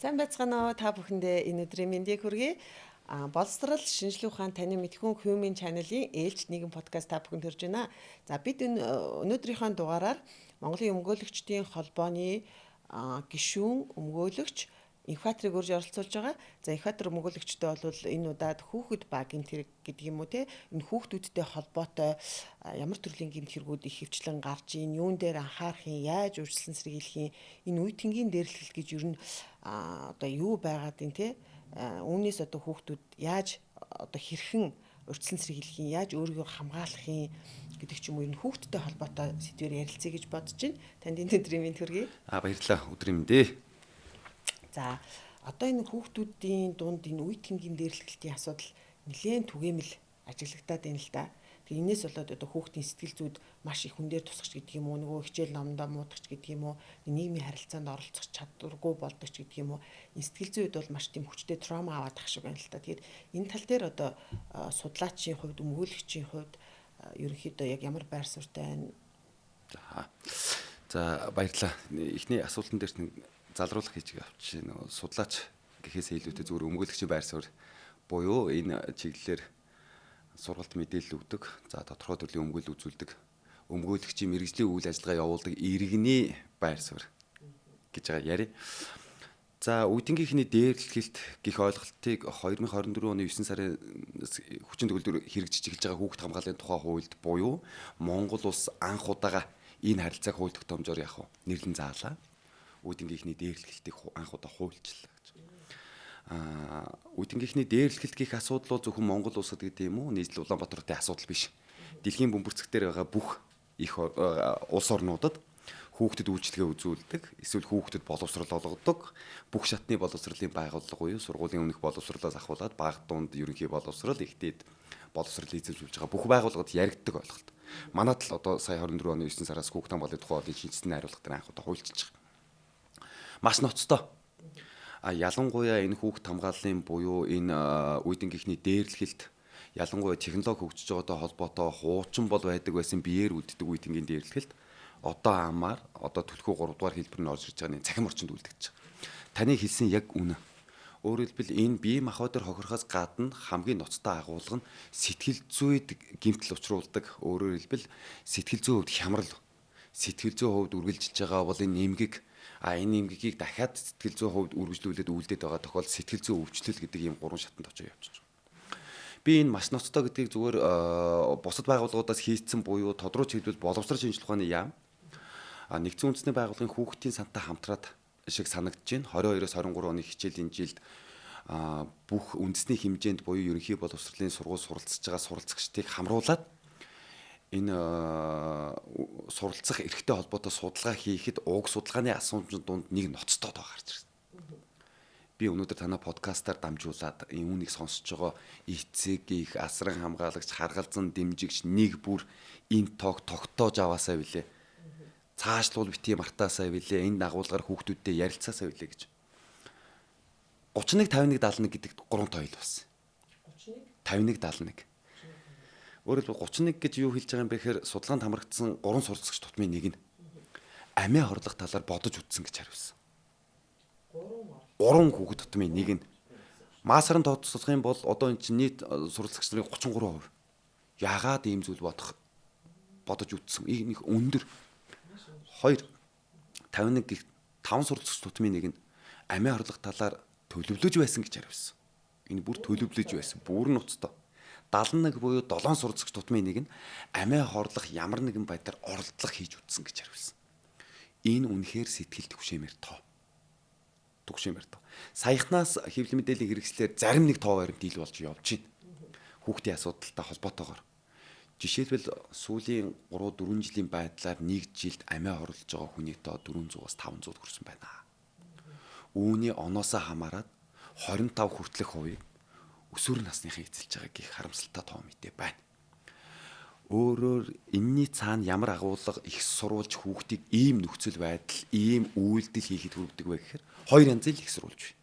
Сайн байцгаана уу та бүхэндээ энэ өдрийн мэндийг хүргэе. Боловсрал шинжилгээ ухаан таны мэдхүүн Human Channel-ийн ээлж нэгэн подкаст та бүхэнд хүрж байна. За бид өнөөдрийнхөө дугаараар Монголын өмгөөлөгчдийн холбооны гишүүн өмгөөлөгч Инхбаатарыг урьж оролцуулж байгаа. За Инхбаатар өмгөөлөгчтэй бол энэ удаад хүүхэд ба гэмт хэрэг гэдэг юм уу те энэ хүүхдүүдтэй холбоотой ямар төрлийн гэмт хэрэгүүд их хөвчлэн гарч ийн юун дээр анхаарах юм яаж үржилсэн сэргийлэх юм энэ үе тэнгийн дээрлэлт гэж ер нь одоо юу байгаад юм те үүнээс одоо хүүхдүүд яаж одоо хэрхэн урьдчилан сэргийлэх юм яаж өөрийгөө хамгаалах юм гэдэг ч юм уу энэ хүүхдтэй холбоотой сэдвээр ярилцъя гэж бодож байна. Танд энэ өдрийн мэнд хүргэе. Баярлалаа өдрийн мэндээ. За одоо энэ хүүхдүүдийн дунд энэ үе тэнгийн дээрлэлтийн асуудал нэлээд түгээмэл ажиглагдаад байна л да. Тэгээ энэс болоод одоо хүүхдийн сэтгэл зүйд маш их хүн дээр тусахч гэдэг юм уу нөгөө хичээл номдоо муудахч гэдэг юм уу нийгмийн харилцаанд оролцох чадваргүй болдог ч гэдэг юм уу энэ сэтгэл зүйд бол маш тийм хүчтэй траума аваад ах шиг байна л да. Тэгэхээр энэ тал дээр одоо судлаачийн хувьд өмгөөлөгчийн хувьд ерөнхийдөө яг ямар байр суурьтай байна. За баярлалаа. Эхний асуултан дээр залруулах хийж авч нөгөө судлаач гэхээсээ илүүтэй зүгээр өмгөөлөгчийн байр суурь буюу энэ чиглэлээр сургалт мэдээлэл өгдөг, за тодорхой төрлийн өмгөөл үзүүлдэг, өмгөөлөгчийн мэргэжлийн үйл ажиллагаа явуулдаг иргэний байр суурь гэж байгаа яри. За үеийнхний дээрлэлт гэх ойлголтыг 2024 оны 9 сарын хүчин төгөлдөр хэрэгжиж эхэлж байгаа хүүхд хамгааллын тухай хуульд буюу Монгол улс анх удаага энэ харилцааг хууль тогтоомжоор яг нэрлэн заалаа. Үеийнхний дээрлэлтийг анх удаа хуульчлаа гэж. Үеийнхний дээрлэлт гэх асуудал бол зөвхөн Монгол улсад гэдэг юм уу? Нийслэл Улаанбаатарын асуудал биш. Дэлхийн бөмбөрцөгтөр байгаа бүх их улс орнуудад хүүхдэд үйлчлэгээ үзүүлдэг, эсвэл хүүхдэд боловсрол олгодог, бүх шатны боловсролын байгууллага буюу сургуулийн өмнөх боловсролоос ахуулаад бага дунд ерөнхий боловсрол, ихтэйд боловсрол эзэмшүүлж байгаа бүх байгууллагад яригддаг ойлголт. Манайд л одоо сая 24 оны 9 сараас хүүхд хамгааллын тухай шинжилсэн найруулга дээр анх удаа хуульчилж байгаа. Маш ноцтой. Ялангуяа энэ хүүхд хамгааллын буюу энэ үеийнхний дээрлэлт ялангуяа технологи хөгжиж байгаатай холбоотой хуучин бол байдаг байсан биеэр үлддэг үеийнхний дээрлэлт одоо амаар одоо төлхөө 3 дугаар хэлбэр нь орж ирж байгаа нэг цахим орчинд үлдэгдэж байгаа. Таны хэлсэн яг үнэ. Өөрөөр хэлбэл энэ бие махбод төр хохирохоос гадна хамгийн ноцтой агуулга нь сэтгэл зүйд гэмтэл учруулдаг. Өөрөөр хэлбэл сэтгэл зүйн хувьд хямрал, сэтгэл зүйн хувьд үргэлжилж байгаа бол энэ эмгэг энэ эмгэгийг дахиад сэтгэл зүйн хувьд үргэлжлүүлээд үлдээд байгаа тохиолдолд сэтгэл зүйн өвчлөл гэдэг ийм гурван шатанд очиж явчихж байгаа. Би энэ маш ноцтой гэдгийг зүгээр бусад байгууллагуудаас хийцэн буюу тодруулж хэлбэл боловсрол шинжилгээ ухааны яам нэгдсэн үндэсний байгууллагын хүүхдийн сантай хамтраад шиг санагдаж байна. 22-оос 23 оны хичээлийн жилд бүх үндэсний хэмжээнд буюу ерөнхий боловсролын сургууль суралцж байгаа суралцагчдыг хамруулад энэ суралцах эрхтэй холбоотой судалгаа хийхэд уг судалгааны асуумжид дунд нэг ноцтой тоо гарч ирсэн. Би өнөөдөр танай подкастаар дамжуулаад үүнийг сонсож байгаа эцэг их асран хамгаалагч харгалзан дэмжигч нэг бүр энэ тоог тогтоож аваасаа билээ. Цаашлуул битгий мартаасаа билээ. Энэ агуулгаар хүүхдүүдтэй ярилцаасаа билээ гэж. 31 51 71 гэдэг 3 тоо ил болсон. 31 51 Өөрөлдөө 31 гэж юу хэлж байгаа юм бэ гэхээр судалгаанд хамрагдсан 3 суралцагч тутмын нэг нь амиа хорлох талаар бодож үтсэн гэж хариулсан. 3 хүүхэд тутмын нэг нь маасрын тооцоолох юм бол одоо энэ чинь нийт суралцагч нарын 33%. Яагаад ийм зүйл бодож үтсэн? Их өндөр. 2 51 гэх 5 суралцагч тутмын нэг нь амиа хорлох талаар төлөвлөж байсан гэж хариулсан. Энэ бүр төлөвлөж байсан. Бүр ноцтой. 71 буюу 7 суралцагч тутмын нэг нь амиа хорлох ямар нэгэн байдлаар оролдлого хийж үтсэн гэж хариулсан. Энэ үнэхээр сэтгэл түгшэмээр тоо. Саяхнаас хэвлэл мэдээллийн хэрэгслээр зарим нэг тоо баримт ил болж явж байна. Хүүхдийн асуудалтай холбоотойгоор. Жишээлбэл сүүлийн 3-4 жилийн байдлаар нэг жилд амиа хорлож байгаа хүний тоо 400-аас 500 хүрсэн байна. Үүний оноосоо хамаарат 25 хүртэлх хувийг өсвөр насныхан эзэлж байгаа гэх харамсалтай тоо мэдээ байна. Өөрөөр энэний цаана ямар агуулга их сурвалж хүүхдийг ийм нөхцөл байдал, ийм үйлдэл хийхэд хүргэдэг вэ гэхээр хоёр янзын их сурвалж байна.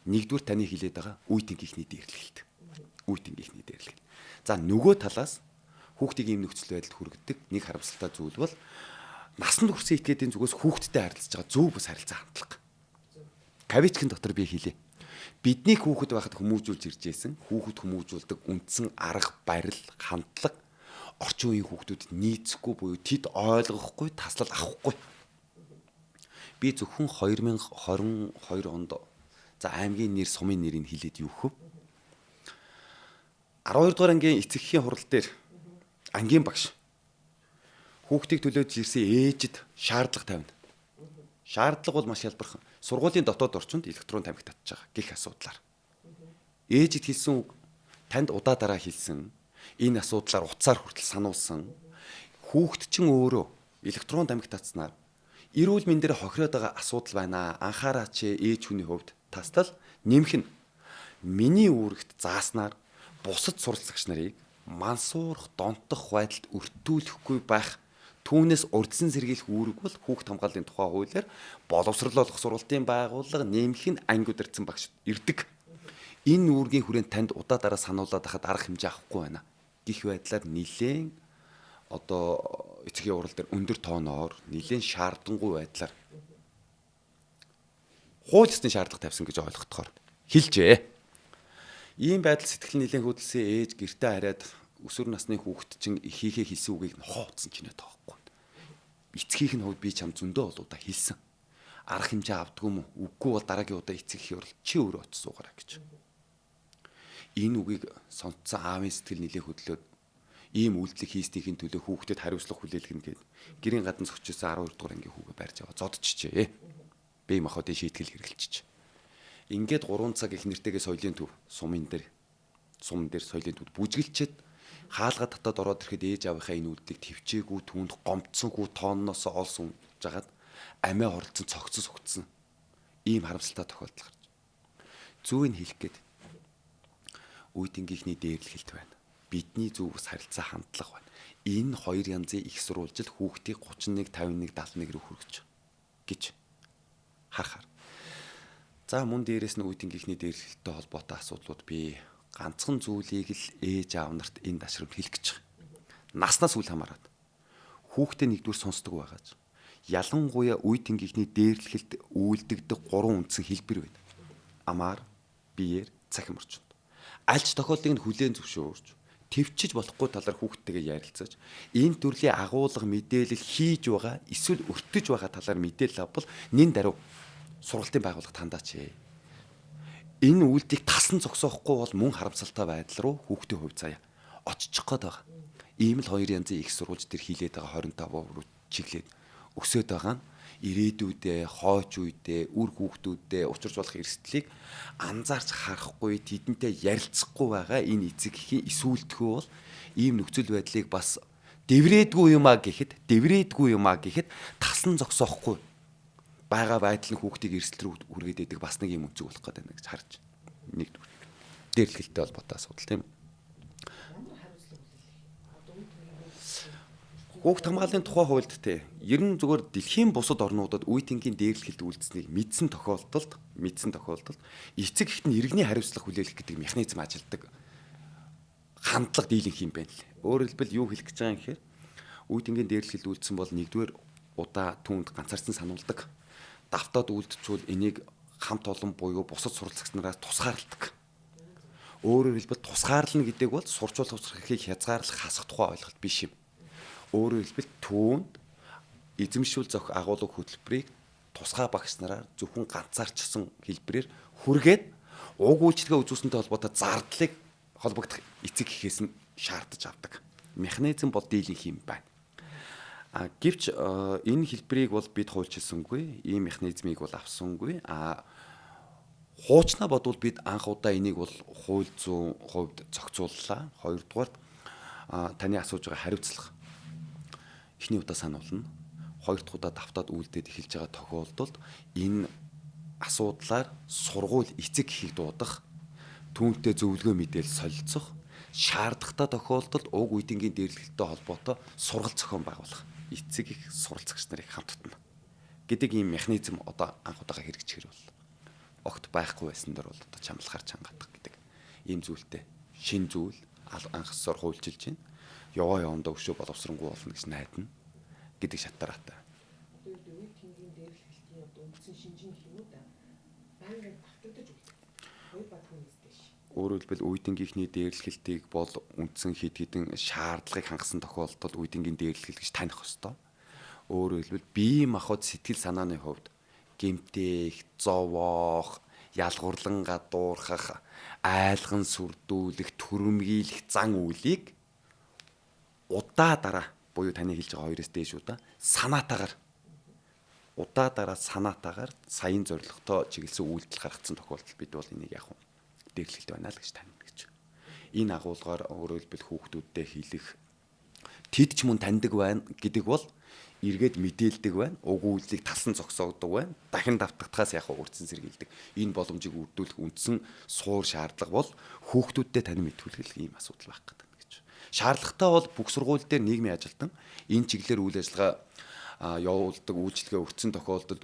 Нэгдүгээр таны хэлээд байгаа үеийнхний дээрлэлт. За нөгөө талаас хүүхдийг ийм нөхцөл байдалд хүргэдэг нэг харамсалтай зүйл бол насанд хүрсэн этгээдийн зүгээс хүүхдтэй харилцаж байгаа зөв бус харилцаа хандлага. Кавичкын дотор би хэлээ. Бидний хүүхэд байхад хүмүүжүүлж ирж байсан. Хүүхэд хүмүүжүүлдэг үндсэн арга барил, хандлага орчин үеийн хүүхдүүдэд нийцэхгүй буюу тэд ойлгохгүй, таслал авахгүй. Би зөвхөн 2022 онд за аймгийн нэр, сумын нэрийг хэлээд юу хөө. 12 дугаар ангийн эцэгхийн хурал дээр ангийн багш хүүхдийг төлөөж ирсэн ээжид шаардлага тавина. Шаардлага бол маш ялбархан. Сургуулийн дотоод орчинд электрон тамхи татж байгаа гэх асуудлаар. Ээжид хэлсэн үг танд удаа дараа хэлсэн. Энэ асуудлаар утсаар хүртэл сануулсан. Хүүхэд чинь өөрөө электрон тамхи татснаар эрүүл мэндээр хохироод байгаа асуудал байна. Анхаараач ээж хүний хувьд тастал нэмэх нь миний үүрэгт зааснаар бусад суралцагч нарыг мансуурах, донтох байдалд өртүүлэхгүй байх. Түүнээс урдсан сэргийлэх үүрэг бол хүүхд хамгааллын тухай хуулиар боловсрол олох сургалтын байгууллага нэмэх нь анги удирдсан багш ирдэг. Энэ үүргийн хүрээнд танд удаа дараа сануулад хахад арга хэмжээ авахгүй байна. Гэх байдлаар нилээн эцгийн урал дээр өндөр тооноор нилээн шаардангуй байдлаар хууль ёсны шаардлага тавьсан гэж ойлгохдохоор хэлжээ. Ийм байдал сэтгэл нилээн хөдөлсөн ээж гэртээ хараад өсвөр насны хүүхэд чинь ихийнхээ хэлсэн үгийг хооцсон ч нэ тоохгүй. Эцгийнх нь хувьд би чам зөндөө болоо да хэлсэн. Арга хэмжээ авдгүй юм уу? Үгүй бол дараагийн удаа эцэг их урал чи өөрөө очиж суугаарай гэж. Энэ үгийг сонсцсон аавын сэтгэл нилээн хөдлөөд ийм үйлдэл хийстийн төлөө хүүхдэд хариуцлага хүлээлгэнэ гэд гэрийн гадна зогчсон 12 дугаар ангийн хүүгээ барьж аваа зодчихжээ. Бие махбодын шийтгэл хэрэгжилчих. Ингээд 3 цаг их нэртэйгээ соёлын төв сумын дээр соёлын төвд бүжгэлчээд хаалга татаад ороод ирэхэд ээж аавынхаа энэ үйлдэлийг төвчээгүй түүнд гомдсонгүй тоонноос олсон жагаад амиа хорлцсон цогцос өгцсөн. Ийм харамсалтай тохиолдол гарч. Зүүн хэлэх гээд үеийнхний дээрлэлт байна. Бидний зөв ус харилцаа хандлага байна. Энэ хоёр янзын их сурвалжил хүүхдийг 31, 51, 71 рүү хүргэж гэж харахаар. За мөн дээрэс нь үеийнхний дээрлэлттэй холбоотой асуудлууд би ганцхан зүйлийг л ээж аав нарт энэ ташрамд хэлэх гэж байна. Наснаас үл хамааран хүүхдээ нэгдүгээр сонсдог байгааж ялангуяа үеийнхний дээрлэлт үйлдэгдэг 3 үндсэн хэлбэр байна. Амаар, биеэр, цахим орчинд. Аль ч тохиолдлыг нь хүлээн зөвшөөрч төвчж болохгүй талаар хүүхдтэйгээ ярилцаж энэ төрлийн агуулга мэдээлэл хийж байгаа эсвэл өртөж байгаа талаар мэдээлэл авбал нин даруй сургалтын байгууллагт хандаач. Энэ үйлдэлийг тасан зогсоохгүй бол мөн харамсалтай байдал руу хүүхдийн хувь заяа очиж гээд байгаа. Ийм л 2 янзын их сурвалж төр хилээд байгаа 25% руу чиглээд өсөд байгаа нь ирээдүйдээ, хойч үедээ, үр хүүхдүүдээ учирч болох эрсдлийг анзаарч харахгүй, тэдэнтэй ярилцахгүй байгаа энэ эцэг эхийн эсүүлтгөө бол ийм нөхцөл байдлыг бас дэврээдгүй юм а гэхэд тасан зогсоохгүй байгаа байдал нь хүүхдийг эрсдэл рүү үргээд идэг бас нэг юм үнцэг болох гэдэг гэж харж байна. Нэгдүгээр дээрлэлтэй холбоотой асуудал тийм үү? Хүүхд хамгааллын тухай хуульд те ер нь зүгээр дэлхийн бусад орнуудад үеийнгийн дээрлэлт үйлдсэнийг мэдсэн тохиолдолд эцэг эхэд нь иргэний хариуцлага хүлээх гэдэг механизм ажилладаг хандлага дийлэнх юм байна лээ. Өөрөөр хэлбэл юу хэлэх гэж байгаа юм гэхээр үеийнгийн дээрлэлт үйлдсэн бол нэгдүгээр удаа түүнд ганцаарсан сануулдаг. Давтаад үйлдчихвэл энийг хамт олон буюу бусад суралцагч нараас тусгаарладаг. Өөрөөр хэлбэл тусгаарлна гэдэг бол сурч болох хэрхийг хязгаарлах хасах тухай ойлголт биш юм. Өөрөөр хэлбэл түүнд эзэмшүүл зөх агуулга хөтөлбөрийг тусгай багш нараар зөвхөн ганцаарчсан хэлбэрээр хүргээд уг үйлчлэгээ үзүүлсэнтэй холбоотой зардлыг холбогдох эцэг эхээс нь шаардаж авдаг. Механизм бол дийлэнх юм байна. Гэвч энэ хэлбэрийг бол бид хуульчилсангүй, ийм механизмыг бол авсангүй. Хуучнаа бодвол бид анх удаа энийг бол хууль зүйн хувьд зохицууллаа. Хоёрдугаар таны асууж байгаа хариуцлага эхний удаа сануулна. Хоёр дахь удаа давтаад үйлдээд эхэлж байгаа тохиолдолд энэ асуудлаар сургууль эцэг эхийг дуудах, түүнтэй зөвлөгөө мэдээлэл солилцох, шаардлагатай тохиолдолд уг үеийнгийн дээрлэлттэй холбоотой сургалт зохион байгуулах, эцэг их суралцагч нарыг хамт татна гэдэг ийм механизм одоо анх удаага хэрэгжихэр бол огт байхгүй байсан дор бол одоо чамлахаар чангаадах гэдэг ийм зүйлтэй шин зүйл анхсаар хуульчилж байна. Яваа явандаа өшөө боловсронгуй болно гэж найдана гэдэг шатараатай. Одоо үеийнгийн дээрлэлтийн одоо үндсэн шинжин гэх юм уу да. байнгын давтагдаж үлдэх. Хоёр бадхан нэстэй ш. Өөрөөр хэлбэл үеийнхний дээрлэхэлтийг бол үндсэн хэд хэдэн шаардлагыг хангасан тохиолдолд үеийнгийн дээрлэл гэж таних ёстой. Өөрөөр хэлбэл бие махбод сэтгэл санааны хувьд гэмтэх, зовоох, ялгуурлан гадуурхах, айлган сүрдүүлэх, түрэмгийлэх зан үйлийг удаа дараа буюу таны хэлж байгаа хоёроос дээш удаа санаатаагаар саяын зорилготой чиглэсэн үйлдэл гаргацсан тохиолдолд бид бол энийг яг дээрлэлт байна л гэж танина гэж. Энэ агуулгаар өөрөөр хэлбэл хүүхдүүдтэй хэлэх тэд ч мөн таньдаг байна гэдэг бол эргээд мэдээлдэг байна. Уг үйлдэлийг талсан зогсоогдог байна. Дахин давтагдахаас яг урдсан сэргийлдэг. Энэ боломжийг үрдүүлэх үндсэн суур шаардлага бол хүүхдүүдтэй танин мэдүүлэх ийм асуудал байх гэдэг гэж. Шаардлагатай бол бүх сургууль дээр нийгмийн ажилтан энэ чиглэлээр үйл ажиллагаа явуулдаг, үйлчлэгээ өгсөн тохиолдолд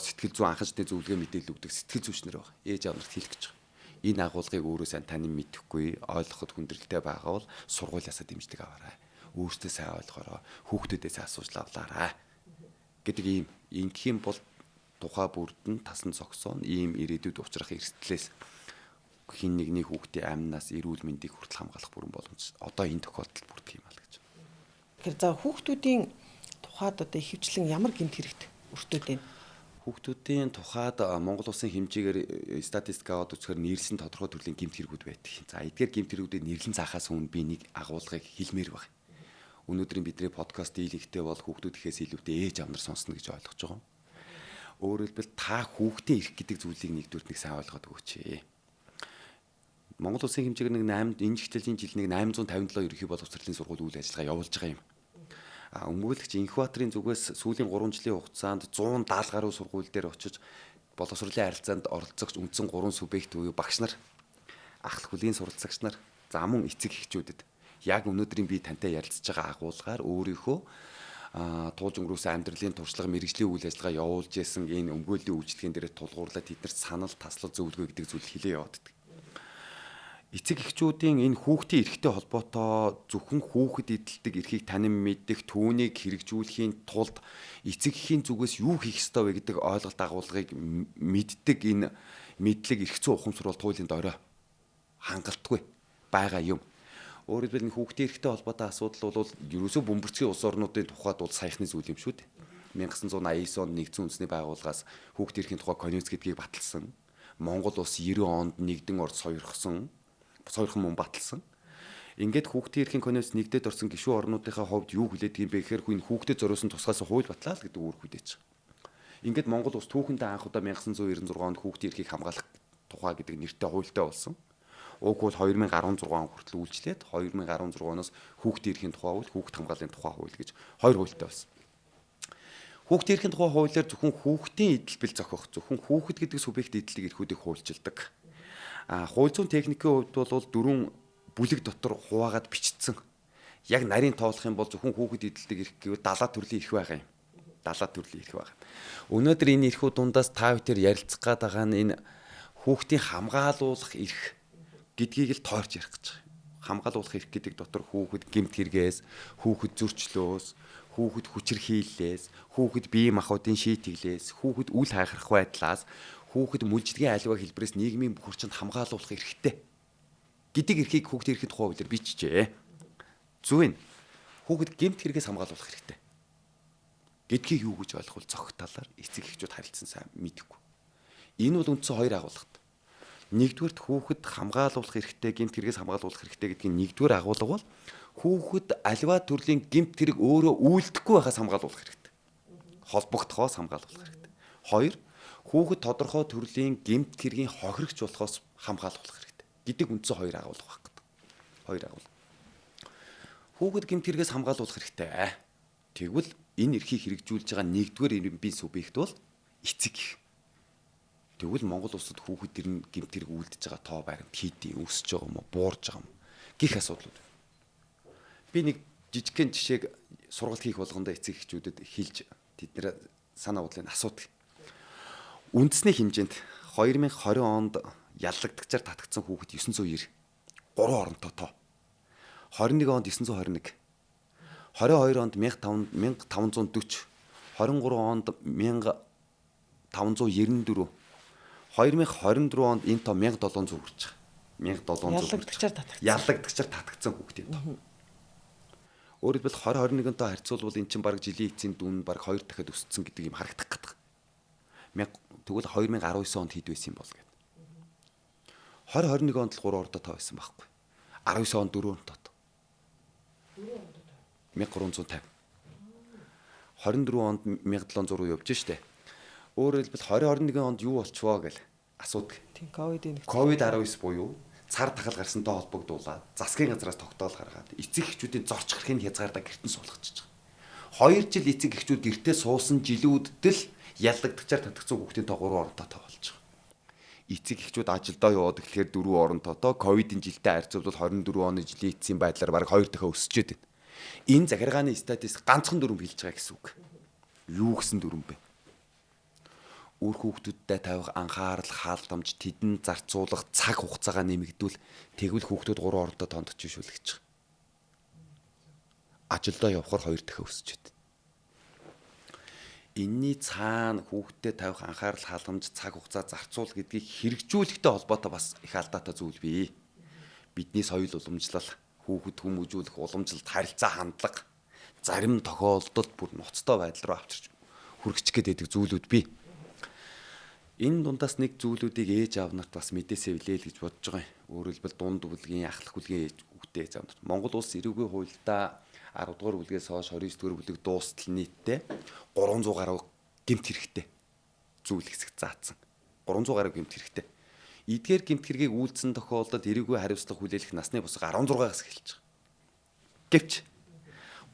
сэтгэл зүйн анхаачны зөвлөгөө мэдээлэл өгдөг сэтгэл зүйчнэр байгаа. Ээж авнарт хэлэх гэж байгаа. Энэ агуулгыг өөрөө сайн танин мэдэхгүй, ойлгоход хүндрэлтэй байгаа бол сургуулиасаа дэмжлэг аваарай. Өөртөө сайн ойлгоорой, хүүхдүүдээс асууж лавлаарай гэдэг ийм ингэх юм бол тухай бүрдэн тасан зогсоон ийм ирээдүйд учрах эрсдлээс хин нэгний хүүхдийн амнаас эрүүл мэндийг хүртэл хамгаалах бүрэн боломж одоо энэ тохиолдолд бүрдэх юм аа л гэж. Тэгэхээр за хүүхдүүдийн тухайд одоо ихэвчлэн ямар гэмт хэрэгт өртөөд байна? Хүүхдүүдийн тухайд Монгол улсын хэмжээгээр статистик аваад үзэхээр нэрлсэн тодорхой төрлийн гэмт хэрэгүүд байдаг. За эдгээр гэмт хэрэгүүдийг нэрлэн заахаас өмнө би нэг агуулгыг хэлмээр байна. Өнөөдрийн бидний подкаст дийлэгтэй бол хүүхдүүд ихээс илүүтэй ээж авнар сонсно гэж ойлгож байгаа. Өөрөөр хэлбэл та хүүхдийн эрх гэдэг зүйлийг нэгдүгээр нэг сайн ойлгоод өгөөч. Монгол улсын хэмжээгээр нэг 8 энэ жигтэйлийн жил нэг 857 ерөнхий боловсролын сургууль үйл ажиллагаа явуулж байгаа юм. Өмгөөлөгч инкубаторын зүгээс сүүлийн 3 жилийн хугацаанд 170 гаруй сургууль дээр очиж боловсролын харилцаанд оролцогч үндсэн 3 субъект буюу багш нар, ахлах хүлийн суралцагч нар, за мөн эцэг эхчүүдэд яг өнөөдрийн би тантай ярилцж байгаа агуулгаар өөрийнхөө туулж өнгөрөөсөн амьдралын туршлага мэрэгжлийн үйл ажиллагаа явуулж исэн энэ өмгөөллийн үйлчлэгийн дээр тулгуурлаад тэднэрт санал таслал зөвлөгөө гэдэг зүйл хэлээ явуулдаг. Эцэг эхчүүдийн энэ хүүхдийн эрхтэй холбоотой зөвхөн хүүхэд эдэлдэг эрхийг танин мэддэг, түүнийг хэрэгжүүлэхийн тулд эцэг эхийн зүгээс юу хийх ёстой вэ гэдэг ойлголт агуулгыг мэддэг энэ мэдлэг эрх зүйн ухамсар бол туйлын дорой хангалтгүй байгаа юм. Өөрөөр хэлбэл хүүхдийн эрхтэй холбоотой асуудал бол ерөөсөө бөмбөрцгийн улс орнуудын тухайд бол саяхны зүйл юм шүү дээ. 1989 онд нэгдсэн үндэсний байгууллагаас хүүхдийн эрхийн тухай конвенц гэдгийг баталсан. Монгол улс 90 онд нэгдэн орд сойрхон мөн баталсан. Ингээд хүүхдийн эрхийн конвенц нэгдээд орсон гишүүн орнуудынхаа хувьд юу хүлээдэг юм бэ гэхээр хүн хүүхдэд зориулсан тусгаас хууль батлаа л гэдэг үүрэг хүлээж байгаа. Ингээд Монгол улс түүхэндээ анх удаа 1996 онд хүүхдийн эрхийг хамгаалах тухай гэдэг нэртэй хуультай болсон. Уг бол 2016 он хүртэл үйлчлээд 2016 оноос хүүхдийн эрхийн тухай хууль, хүүхд хамгааллын тухай хууль гэж хоёр хуультай болсон. Хүүхдийн эрхийн тухай хуулиар зөвхөн хүүхдийн эдэлбэл зохиох, зөвхөн хүүхэд гэдэг субъект эдэлдэг эрхүүдийг хуульчилдаг. Хууль зүйн техникийн хувьд бол дөрвөн бүлэг дотор хуваагаад бичигдсэн. Яг нарийн тоолох юм бол зөвхөн хүүхэд эдэлдэг эрх гэвэл 70 төрлийн эрх байгаа юм. 70 төрлийн эрх байгаа. Өнөөдөр энэ эрхүүд дундаас та бүхэн ярилцах гээд байгаа нь энэ хүүхдийн хамгаалуулах эрх гэдгийг л тойрч ярих гэж байгаа. Хамгаалуулах эрх гэдэг дотор хүүхэд гэмт хэрэгээс, хүүхэд зөрчлөөс, хүүхэд хүчирхийллээс, хүүхэд бие махбодын шийтгэлээс, хүүхэд үл хайхрах байдлаас, хүүхэд мүлжлэгийн аливаа хэлбэрээс нийгмийн бүх орчинд хамгаалуулах эрхтэй гэдэг эрхийг хүүхдийн эрхийн тухай хуулиар бичжээ. Зөв нь хүүхэд гэмт хэрэгээс хамгаалуулах хэрэгтэй гэдгийг юу гэж ойлгох вэ? Зохих талаар эцэг эхчүүд харилцсан сайн мэдэхгүй. Энэ бол үндсэн хоёр агуулгатай. Нэгдүгээрт хүүхэд хамгаалуулах хэрэгтэй, гэмт хэрэгээс хамгаалуулах хэрэгтэй гэдгийн нэгдүгээр агуулга бол хүүхэд аливаа төрлийн гэмт хэрэг өөрөө үйлдэхгүй байхаас хамгаалуулах хэрэгтэй. Холбогдохоос хамгаалуулах хэрэгтэй. Хоёр, хүүхэд тодорхой төрлийн гэмт хэргийн хохирогч болохоос хамгаалуулах хэрэгтэй гэдэг үндсэн хоёр агуулга баг гэдэг. Хоёр агуулга. Хүүхэд гэмт хэрэгээс хамгаалуулах хэрэгтэй. Тэгвэл энэ эрхийг хэрэгжүүлж байгаа нэгдүгээр эренбийн субъект бол эцэг эх. Тэгвэл Монгол улсад хүүхэд дэрн гэмт хэрэг үлдэж байгаа тоо баримт хийдий өсөж байгаа юм уу, буурж байгаа юм гэх асуудлууд. Би нэг жижигхэн жишээг сургалт хийх болгондоо эцэг эхчүүдэд хэлж тэднэр санаа бодлыг асуудаг. Үндэсний хэмжээнд 2020 онд яллагдагчаар татагдсан хүүхэд 990, 3 оронтой тоо. 21 онд 921, 22 онд 1540, 23 онд 1594, 2024 онд энэ тоо 1700 хүрч байгаа. 1700 ялагдагчаар татагдсан. Ялагдагчаар татагдсан хүүхдийн тоо. Өөрөөр хэлбэл 2021 тоо харьцуулбал эн чинь баг жилийн эцсийн дүн баг 2 дахиад өссөн гэдэг юм харагдах гэдэг. Тэгвэл 2019 онд хэд байсан юм бол гэдэг. 2021 онд л 3 ордоо тоо байсан байхгүй. 19 онд 4 ордоо. 1350. 24 онд 1700 явж штэ. Өөрөөр хэлбэл 2021 онд юу болчихвоо гэл асуудаг. Тийм ковид COVID-19 буюу цар тахал гарсантай холбогдуулаад засгийн газраас тогтоол гаргаад эцэг эхчүүдийн зорч гарахын хязгаардаа гэртэн суулгачихж байгаа. 2 жил эцэг эхчүүд гэртээ суусан жилүүдэд л ялагдагчаар татгцсан хүүхдийн тоо 3 оронтой тоо болж байгаа. Эцэг эхчүүд ажилдаа яваад эхлэхээр 4 оронтой тоо ковидын жилдээ харьцуулбал 24 оны жилийн эцсийн байдлаар бараг 2 дахин өсчээд байна. Энэ захиргааны статистик ганцхан дүрм хэлж байгаа гэсэн үг. Юу гэсэн дүрм бэ? Үр хүүхдүүдтэй тавих анхаарал, хаалтамж, тэдэнд зарцуулах цаг хугацаагаа нэмэгдүүл тэгвэл хүүхдүүд 3 ордоо тондож биш үү гэж. Ажилдаа явхаар 2 дахин өсөж байна. Энийний цаана хүүхдэд тавих анхаарал, хаалтамж, цаг хугацаа зарцуул гэдгийг хэрэгжүүлэхтэй холбоотой бас их алдаатай зүйл бий. Бидний соёл уламжлал, хүүхэд хүмүүжүүлэх уламжлалт, харилцаа хандлага зарим тохиолдолд бүр ноцтой байдал руу авчирч хүргэж гээд байдаг зүйлүүд бий. Энэ дундаас нэг зүйлүүдийг ээж аав нарт бас мэдээсээ билээ л гэж бодож байгаа юм. Өөрөөр хэлбэл дунд бүлгийн, ахлах бүлгийн хүүхдээ ээж аав нарт. Монгол улс эрүүгийн хуульдаа 10 дугаар бүлгээс хойш 29 дугаар бүлэг дуустал нийтдээ 300 гаруй гэмт хэрэгтэй зүйл хэсэг заасан. 300 гаруй гэмт хэрэгтэй. Эдгээр гэмт хэргийг үйлдсэн тохиолдолд эрүүгийн хариуцлага хүлээх насны босго 16-аас эхэлж байгаа. Гэвч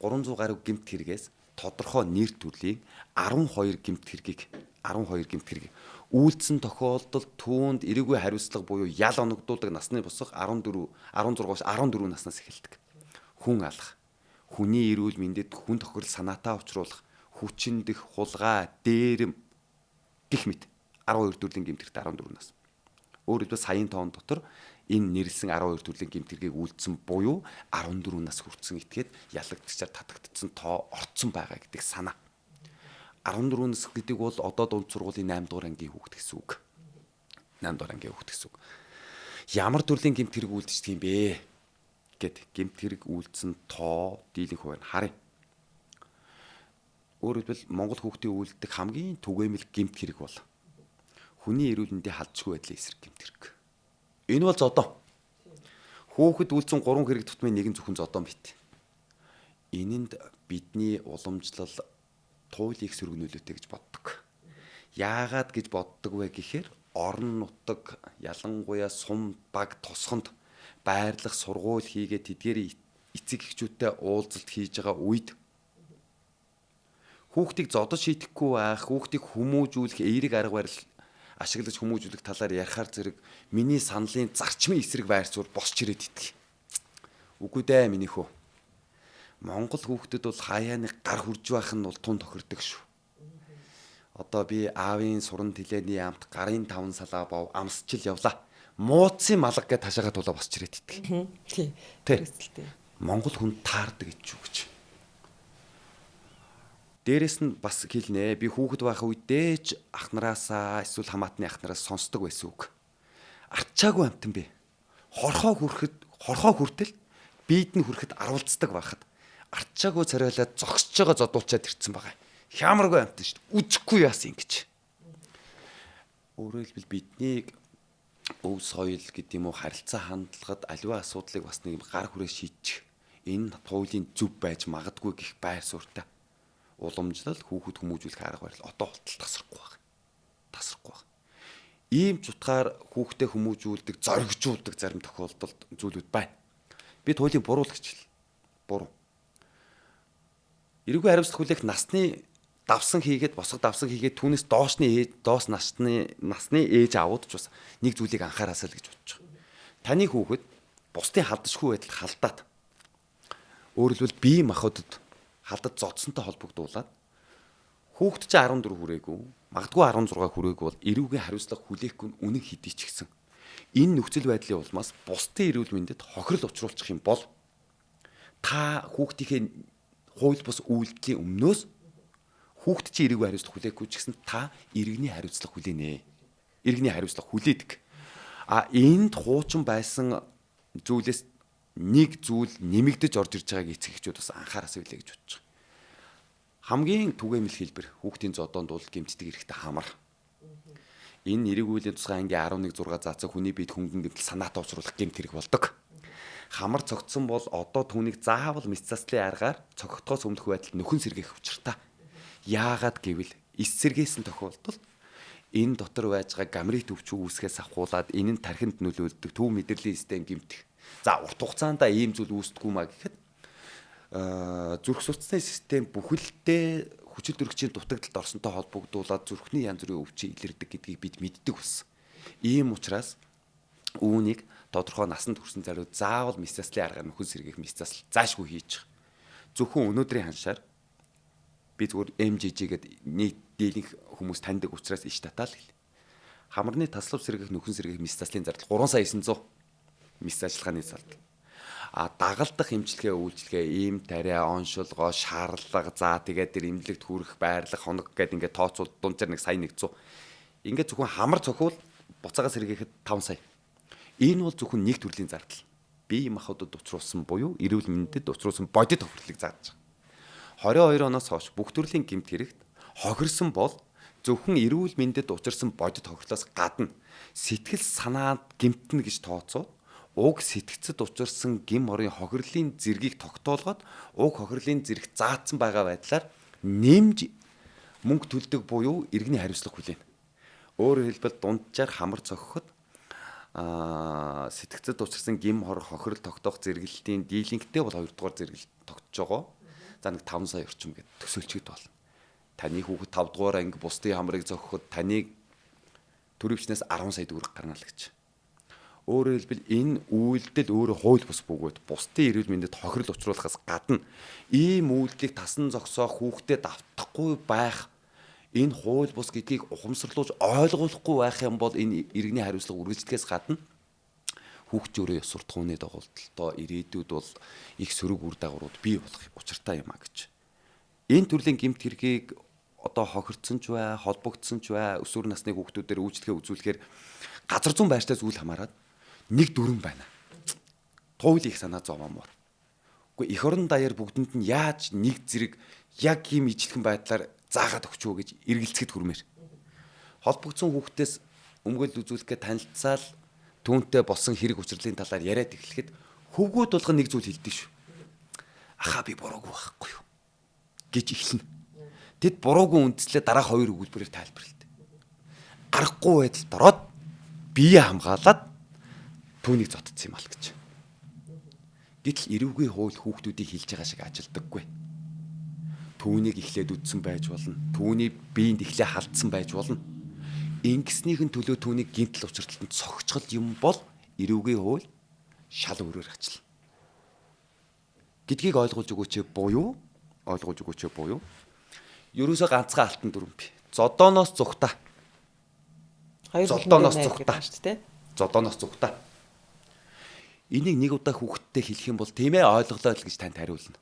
300 гаруй гэмт хэрэгээс тодорхой нэр төрлийн 12 гэмт хэргийг үйлдсэн тохиолдолд түүнд эрүүгийн хариуцлага буюу ял оногдуулдаг насны босго 16-14 наснаас эхэлдэг. Хүн алах, хүний эрүүл мэндэд хүн тохирол санаатаа учруулах, хүчиндэх, хулгай, дээрэм гэх мэт 12 төрлийн гэмт хэрэг 14 нас. Өөрөөр хэлбэл саяын тоон дотор энэ нэрлсэн 12 төрлийн гэмт хэргийг үйлдсэн буюу 14 нас хүртсэн этгээд ялагдагчаар татагдсан тоо орцсон байгаа гэдэг санаа. 14 нас гэдэг бол одоо дунд сургуулийн 8 дугаар ангийн хүүхэд гэсэн үг. 8 дугаар ангийн хүүхэд гэсэн үг. Ямар төрлийн гэмт хэрэг үйлдчихдэг юм бэ гэд гэмт хэрэг үйлдсэн тоо дийлэнх хуваар харъя. Өөрөөр хэлбэл Монгол хүүхдийн үйлддэг хамгийн түгээмэл гэмт хэрэг бол хүний эрүүл мэндийн халдшгүй байдлын эсрэг гэмт хэрэг. Энэ бол зодоо. Хүүхэд үйлдсэн 3 хэрэг тутмын нэг нь зөвхөн зодоо бит. Энэнд бидний уламжлал туйлыг сөргнүүлээтэй гэж боддог. Яагаад гэж боддог вэ гэхээр орон нутаг ялангуяа сум баг тосгонд байрлах сургууль хийгээд тэдгээрийн эцэг эхчүүдтэй уулзалт хийж байгаа үед хүүхдийг зодож шийтгэхгүй байх, хүүхдийг хүмүүжүүлэх, эерэг арга барил ашиглаж хүмүүжүүлэх талаар ярихаар зэрэг миний саналын зарчмын эсрэг байр суурь босч ирээд идэх. Үгүй дээ миний хөө. Монгол хүүхдэд бол хаяаны гар хурж байх нь бол тун тохирдог шүү. Одоо би аавын суран тэлээний амт гарын 5 салаа бов амсчил явлаа. Мууцын малга гэж ташаага тулаа босч ирээд идэх. Тий. Монгол хүн таардаг гэж юу гэж. Дээрэс нь бас хэлнэ. Би хүүхэд байх үедээ ч ах нараасаа эсвэл хамаатны ах нараас сонсдог байсан үг. Арчаагүй амтан бэ. Хорхоо хүртэл биед нь хүрэхэд аруулцдаг байхад арчаагүй царайлаад зогсож байгаа зодуулчаад ирцэн байгаа. Хямаргүй амтан шүү дээ. Үзэхгүй яасан ингэж. Өөрөөр хэлбэл биднийг өв соёл гэдэг юм уу харилцаа хандлагад аливаа асуудлыг бас нэг гар хүрээ шийдчих. Энэ хуулийн зөв байж магадгүй гэх байр суурьтай. Уламжлал хүүхэд хүмүүжүүлэх арга барил одоо болтол тасрахгүй байна. Ийм ч утгаар хүүхдээ хүмүүжүүлдэг, зоригжуулдаг зарим тохиолдолд зүйлүүд байна. Би туйлын буруу л гэж хэл. Буруу. Эрүүгийн хариуцлага хүлээх насны давсан хийгээд босго давсан хийгээд түүнээс доос насны ээж аауд ч бас нэг зүйлийг анхаараасаа л гэж бодож байгаа. Таны хүүхэд бусдын халдшгүй байдал халдаад өөрөөр хэлбэл бие махбодод халдад зодсонтой холбогдуулаад хүүхэд чи 14 хүрээгүй магадгүй 16 хүрээгүй бол эрүүгийн хариуцлага хүлээхгүй нь үнэн хэдий ч гэсэн энэ нөхцөл байдлын улмаас бусдын эрүүл мэндэд хохирол учруулчих юм бол та хүүхдийнхээ хууль бус үйлдэлийн өмнөөс хүүхэд чи эрүүгийн хариуцлага хүлээхгүй ч гэсэн та иргэний хариуцлага хүлээнэ. Иргэний хариуцлага хүлээдэг. Энд хуучин байсан зүйлээс нэг зүйл нэмэгдэж орж ирж байгааг эцэг эхчүүд бас анхаараас билээ гэж бодож байгаа. Хамгийн түгээмэл хэлбэр хүүхдийн зодоонд бол гэмтдэг эрэхтэй хамар. Энэ нэрийг үеийн тусгай ангийн 11-6 заацсан хүний биед хөнгөн гэмтэл санаатаа уучруулах гэмт хэрэг болдог. Хамар цогцсон бол одоо түүнийг заавал мэс заслын аргаар цогтгохоос өмнөх байдалд нөхөн сэргээх учиртай. Яагаад гэвэл эс сэргээсэн тохиолдолд энэ дотор байж байгаа гамрын төвчүү үүсгээс ахуулаад энэ нь тархинд нөлөөлдөг төв мэдрэлийн систем гэмтэх. За урт хугацаанд ийм зүйл үүсдэггүй маа гэхэд зүрх судасны систем бүхэлдээ хүчил төрөгчийн дутагдалд орсонтой холбогдуулаад зүрхний янз бүрийн өвчин илэрдэг гэдгийг бид мэддэг болсон. Ийм учраас үүнийг тодорхой насанд хүрсэн залуу заавал мэс заслын аргаар нөхөн сэргээх мэс засал заашгүй хийж байгаа. Зөвхөн өнөөдрийн ханшаар би зүгээр MGG гэдэг нийт дийлэнх хүмүүс таньдаг учраас иш татаал гэл. Хамарны таслав сэргээх нөхөн сэргээх мэс заслын зардал 3,900 мэс ажиллагааны зардал. Дагалдах эмчилгээ үйлчилгээ ийм тариа оншилгоо шаарлага за тэгээд тэр эмнэлэгт хүрэх байрлах хоног гэдэг ингээд тооцвол дунджаар 1 сая 100. Ингээд зөвхөн хамар цохиул буцаагаас сэргээхэд 5 сая. Энэ бол зөвхөн нэг төрлийн зардал. Бие махбодод учруулсан буюу эрүүл мэндэд учруулсан бодит тохирлыг зааж байгаа. 22 оноос хойш бүх төрлийн гэмт хэрэгт хохирсон бол зөвхөн эрүүл мэндэд учирсан бодит тохирлоос гадна сэтгэл санаанд гэмтэнэ гэж тооцоод уг сэтгцэд учирсан гим орын хохирлын зэргийг тогтоолгоод уг хохирлын зэрэг заасан байгаа байдлаар нэмж мөнгө төлдөг буюу иргэний хариуцлага хүлээнэ. Өөрөөр хэлбэл дунджаар хамар цохиход сэтгцэд учирсан гим хохирол тогтоох зэрэглэлтийн дийлэнхтэй бол 2 дугаар зэрэглэлт тогтож байгаа. За нэг 5 сая орчим гэдэг төсөөлчихэд болно. Таны хүүхэд 5 дугаар анги бусдын хамрыг зохиход таныг төрөвчнээс 10 сая төгрөг гаргана л гэж. Өөрөөр хэлбэл энэ үйлдэл өөрөө хууль бус бөгөөд бусдын эрүүл мэндэд хохирол учруулахаас гадна ийм үйлдэлийг тасан зогсоох хүүхдэд давтахгүй байх энэ хууль бус гэдгийг ухамсарлуулж ойлгуулахгүй байх юм бол энэ иргэний хариуцлага үргэлжлэхээс гадна хүүхд өөрөө ёс суртахууны доголдолтой ирээдүйд бол их сөрөг үр дагаврууд бий болох учиртай юм а гэж. Энэ төрлийн гэмт хэргийг одоо хохирдсон ч бай, холбогдсон ч бай, өсвөр насны хүүхдүүдээр үйлчлэгээ үзүүлэхээр газар зүүн байртай зүйл хамааран нэг дүрэн байна. Туйл их санаа зовоомор. Гэхдээ эх орон даяар бүгдэнд нь яаж нэг зэрэг яг ийм ижлэхэн байдлаар заагаад өгч үү гэж эргэлзэхэд хүрмээр. Холбогдсон хүүхдээс өмгөөл үзүүлэхгээ танилцаал түүнтэй болсон хэрэг учрлын талаар яриад эхлэхэд хөвгүүд болгон нэг зүйл хэлдэг шүү. Ахаа би буруугүй байхгүй юу гэж эхэлнэ. Тэд буруугүй үндслээ дараах 2 өгүүлбэрээр тайлбарладаг. Аргагүй байдалд ороод бие хамгаалаад түүнийг зодтсон юм аа л гэж. Гэтэл эрүүгийн хууль хүүхдүүдийг хилж байгаа шиг ажилдаггүй. Түүнийг эхлээд үдсэн байж болно. Түүний биеинд эхлээ халдсан байж болно. Ингэснийхэн төлөө түүнийг гинтл учирталтанд цогцгол юм бол эрүүгийн хууль шал өөрөөр ачлаа. Гэдгийг ойлгуулж өгөөч буюу ерөөсөө ганцхан алтан дүрэн бий. Зодооноос зүгтаа. Зодооноос зүгтаа шүү дээ. Зодооноос зүгтаа. Энийг нэг удаа хүүхдтэй хэлэх юм бол тийм ээ ойлголоо л гэж танд хариулна.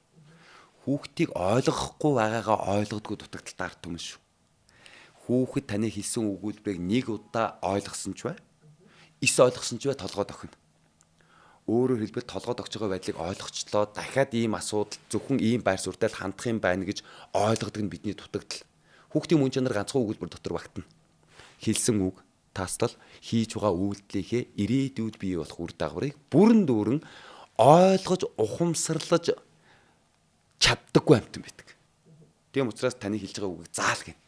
Хүүхдийг ойлгохгүй байгаагаа ойлгодгүй дутагдaltaй ард түмэн шүү. Хүүхэд таны хэлсэн өгүүлбэрийг нэг удаа ойлгосон ч бай. Эс ойлгосон ч бай толгойд охино. Өөрөөр хэлбэл толгойд огж байгаа байдлыг ойлгочлоо дахиад ийм асуудал зөвхөн ийм байр суурьтай хандах юм байна гэж ойлгодог нь бидний дутагдал. Хүүхдийн мөн чанар ганцхан өгүүлбэр дотор багтана. Хэлсэн үг, таслал, хийж байгаа үйлдэлийнхээ ирээдүйд бий болох үр дагаврыг бүрэн дүүрэн ойлгож, ухамсарлаж чаддаггүй амтан байдаг. Тийм учраас таны хэлж байгаа үгийг заал гин.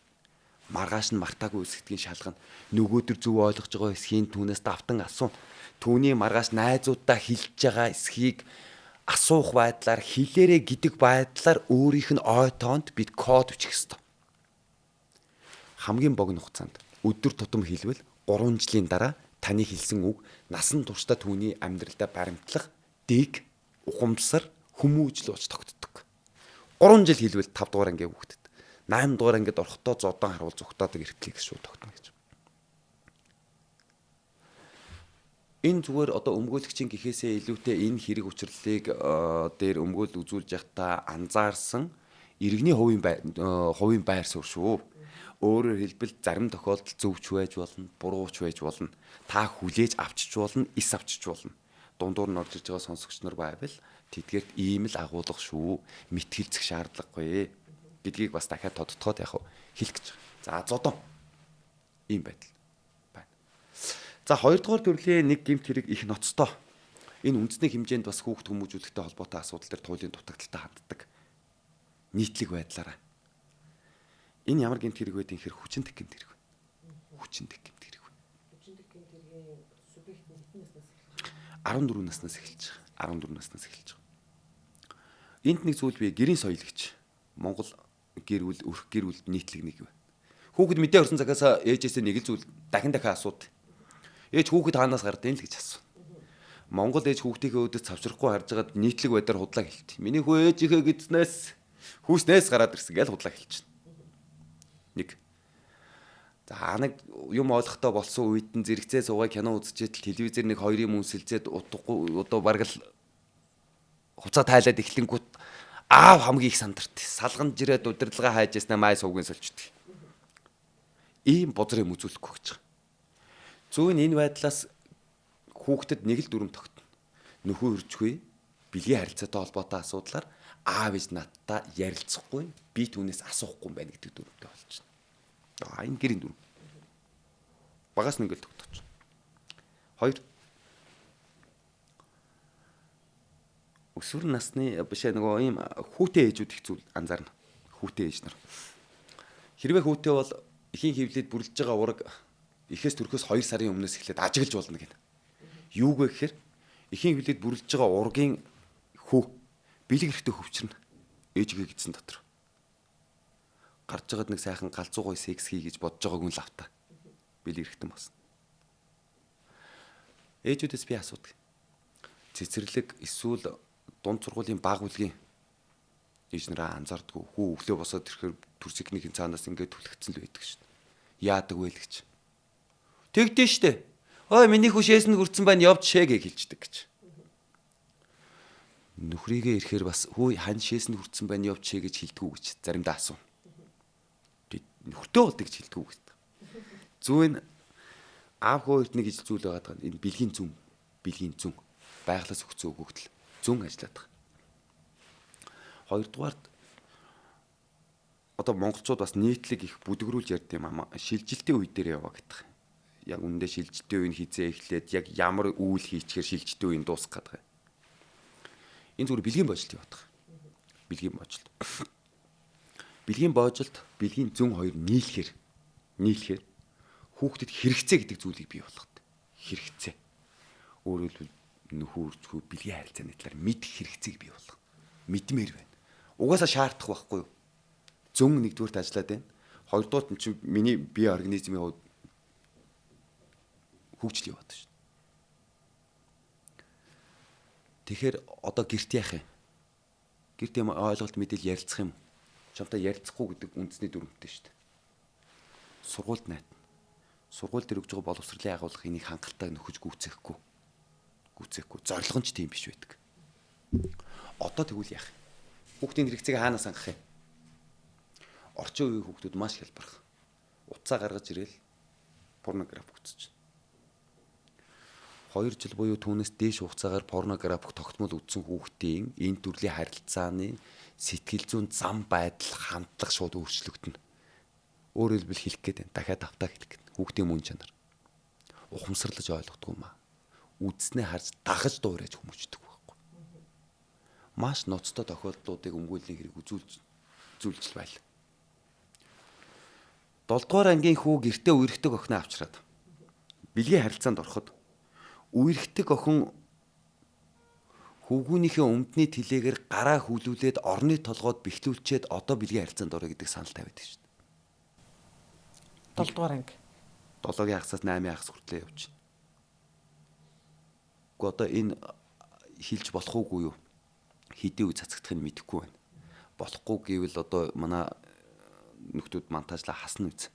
Маргааш нь мартаагүй үсгдгийн шалгана. Нөгөөдөр зөв ойлгож байгаа эсхийн түүнээс давтан асууна. Түүний маргааш найзуудаа хэлж байгаа эсхийг асуух байдлаар хэлээрэ гэдэг байдлаар өөрийнх нь ой тоонд бид код бичих ёстой. Хамгийн богино хугацаанд өдөр тутам хэлбэл 3 жилийн дараа таны хэлсэн үг насан туршдаа түүний амьдралдаа баримтлах, дэг, ухамсар, хүмүүжил болж тогтдог. 3 жил хэлбэл 5 дугаар ангийн хүүхдэд 8 дугаар ангид орохдоо зодон харуул зүгтаадаг эрхтлийг шүү тогтно гэж. Энэ зүгээр одоо өмгөөлөгчийн гэхээсээ илүүтэй энэ хэрэг учрлыг дээр өмгөөл үзүүлж явахдаа анзаарсан иргэний хувийн байр суурь шүү. Өөрөөр хэлбэл зарим тохиолдолд зөвч байж болно, бурууч байж болно. Та хүлээж авчиж болно, эс авчиж болно. Дундуур нь орж иж байгаа сонсогч нар байвал тэдгээрт ийм л агуулга шүү. Мэтгэлцэх шаардлагагүй гэдгийг бас дахиад тодтогоод яг хэлэх гэж байгаа. За зодон. Ийм байдал байна. За хоёрдугаар төрлийн нэг гэмт хэрэг их ноцтой. Энэ үндэсний хэмжээнд бас хүүхд хүмүүжүүлэхтэй холбоотой асуудал төр туйлын дутагдaltaй ханддаг. Нийтлэг байдлаараа. Энэ ямар гэмт хэрэг байдгийг хэр хүчинтэг гэмт хэрэг вэ? Хүчинтэг гэмт хэрэг вэ? Хүчинтэг гэмт хэргийн субъект нь хэдэн наснаас эхэлж 14 наснаас эхэлж байгаа. 14 наснаас эхэлж байгаа. Энд нэг зүйл бий, гэрийн соёл гэж. Монгол гэр бүл, өрх гэр бүл нийтлэг нэг байна. Хүүхэд мэдээ орсон цагаас ээжээсээ нэг л зүйл дахин асууд. Ээж хүүхэд хаанаас гардыг л гэж асуу. Монгол ээж хүүхдийнхээ өдөс цавчрахгүй харж байгаад нийтлэг байдлаар худлаа хэлт. Миний хүү ээжийнхээ гэдснээс хүүснээс гараад ирсэн гэж худлаа хэлчихнэ. Нэг. За нэг юм ойлгохтой болсон үед нь зэрэгцээ суугаа кино үзчихэд телевизээр нэг хоёрын мөнсөлзээд утгагүй одоо бараг л хуцаа тайлаад эхлэнгүүт аав хамгийн их сандарт. Салганд жирээд удирдлага хайж яснаа май сувгийн сольчдөг. Ийм бозор юм үзүүлэхгүй гэж байгаа. Зүүн энэ байдлаас хүүхдэд нэг л дүрм тогтно. Нөхөө өржгүй, бэлгийн харилцаатай холбоотой асуудлаар аав ээж надтай ярилцахгүй, би түүнээс асуухгүй юм байна гэдэг дүрмтэй болчихно. Энэ гэрийн дүрм. Багаас нь ингээл тогтооч. 2. Өсвөр насны биш нөгөө ийм хүүтэй ээжүүд их зүйл анзаарна. Хүүтэй ээж нар. Хэрвээ хүүтэй бол эхийн хөвлөд бүрлж байгаа ураг эхээс төрхөөс 2 сарын өмнөөс эхлээд ажиглаж болно гэнэ. Юуг вэ гэхээр эхийн хөвлөд бүрлж байгаа ургийн хүү бэлэг эрэхтэй хөвчрнэ. Ээжигээ гидсэн дотор. Гарч байгаад нэг сайхан галзуу гой секс хий гэж бодож байгааг нь лавта. Бэлэг эрэхтэн басна. Ээжүүдээс би асуудаг. Цэцэрлэг эсвэл дунд сургуулийн баг бүлгийн ээж нараа анзаардгүй. Хүү өглөө босоод ирэхээр төрсөкнийхэн цаанаас ингээд түлхэгдсэн л байдаг шүү дээ. Яадаг вэ л гэж. Тэгдэж штэ. Ой миний хүү шээс нь хүрцэн байна явж шээгээ хэлждэг гэж. Нөхрийгээ ирэхээр бас хүү хань шээс нь хүрцэн байна явж шээ гэж хэлдэггүй гэж заримдаа асуу. Нөхөртөө болдог гэж хэлдэггүй гэж. Зүүн аав хоёрт нэг ижил зүйл байгаа. Энэ бэлгийн зүн байглаас өгцөө өгөгдөл зүн ажиллаад байгаа. Хоёрдугаард одоо монголчууд бас нийтлэг их бүдгрүүлж ярьд юм аа. Шилжилтийн үе дээр яваа гэдэг. Яг үүндээ шилжилтийн үе нь хизээ эхлээд яг ямар үйл хийчихээр шилжилтийн үе нь дуусах гэдэг. Энэ зүгээр бэлгийн боожлт яваад байгаа. Бэлгийн боожлт, бэлгийн зүн хоёр нийлэхээр хүүхдэд хэрэгцээ гэдэг зүйлийг бий болгоход. Хэрэгцээ. Өөрөөр хэлбэл нөхөө үржгүй бэлгийн харилцааны талаар мэдэх хэрэгцээг бий болгох. Мэдмээр байна. Угаасаа шаардах байхгүй юу? Зүн нэгдүгээрт ажиллаад байна. Хоёрдугаарт нь чинь миний бие организмын хувьд хөгжил яваад байна шүү. Тэгэхээр одоо гэрт яах юм? Гэрт юм ойлголт мэдээлэл ярилцах юм. Чамтай ярилцахгүй гэдэг үндэсний дүрмтэй шүү дээ. Сургуульд найт. Сургууль дээр өгж байгаа боловсролын агуулга энийг хангалттай нөхөж гүйцэхгүй. Зорилго нь ч тийм биш байдаг. Одоо тэгвэл яах юм? Хүүхдийн хэрэгцээг хаанаас хангах юм? Орчин үеийн хүүхдүүд маш хялбарх. Утсаа гаргаж ирээл порнограф үзэж байна. 2 жил буюу түүнээс дээш хугацаагаар порнограф тогтмол үзсэн хүүхдийн энэ төрлийн харилцааны сэтгэл зүйн зам байдал хандлага шууд өөрчлөгдөнө. Өөрөөр хэлбэл хэлэх гээд байна. Дахиад автаа хэлэх гээд. Хүүхдийн мөн чанар. Ухамсарлаж ойлгохгүй маа. Үдснээ харж дагаж дуурайж хүмүүждэг байхгүй. Маш ноцтой тохиолдлуудыг өмгөөллийн хэрэг үзүүлж байл. 7 дугаар ангийн хүү гэртээ үерхдэг охиноо авчраад бэлгийн харилцаанд ороход үерхдэг охин хөвгүүнийхээ өмдний тэлээгээр гараа хүлүүлээд орны толгойд бэхлүүлчихэд одоо бэлгийн харилцаанд орё гэдэг санал тавиад байна шүү дээ. 7 дугаар анги. 7-гийн хагасаас 8-ийн хагас хүртлээр явж байна. Гэхдээ одоо энэ хилж болох уугүй юу? Хэдийн үе цацагдахыг мэдэхгүй байна. Болохгүй гэвэл одоо манай нөхдүүд монтажлаа хасна үз.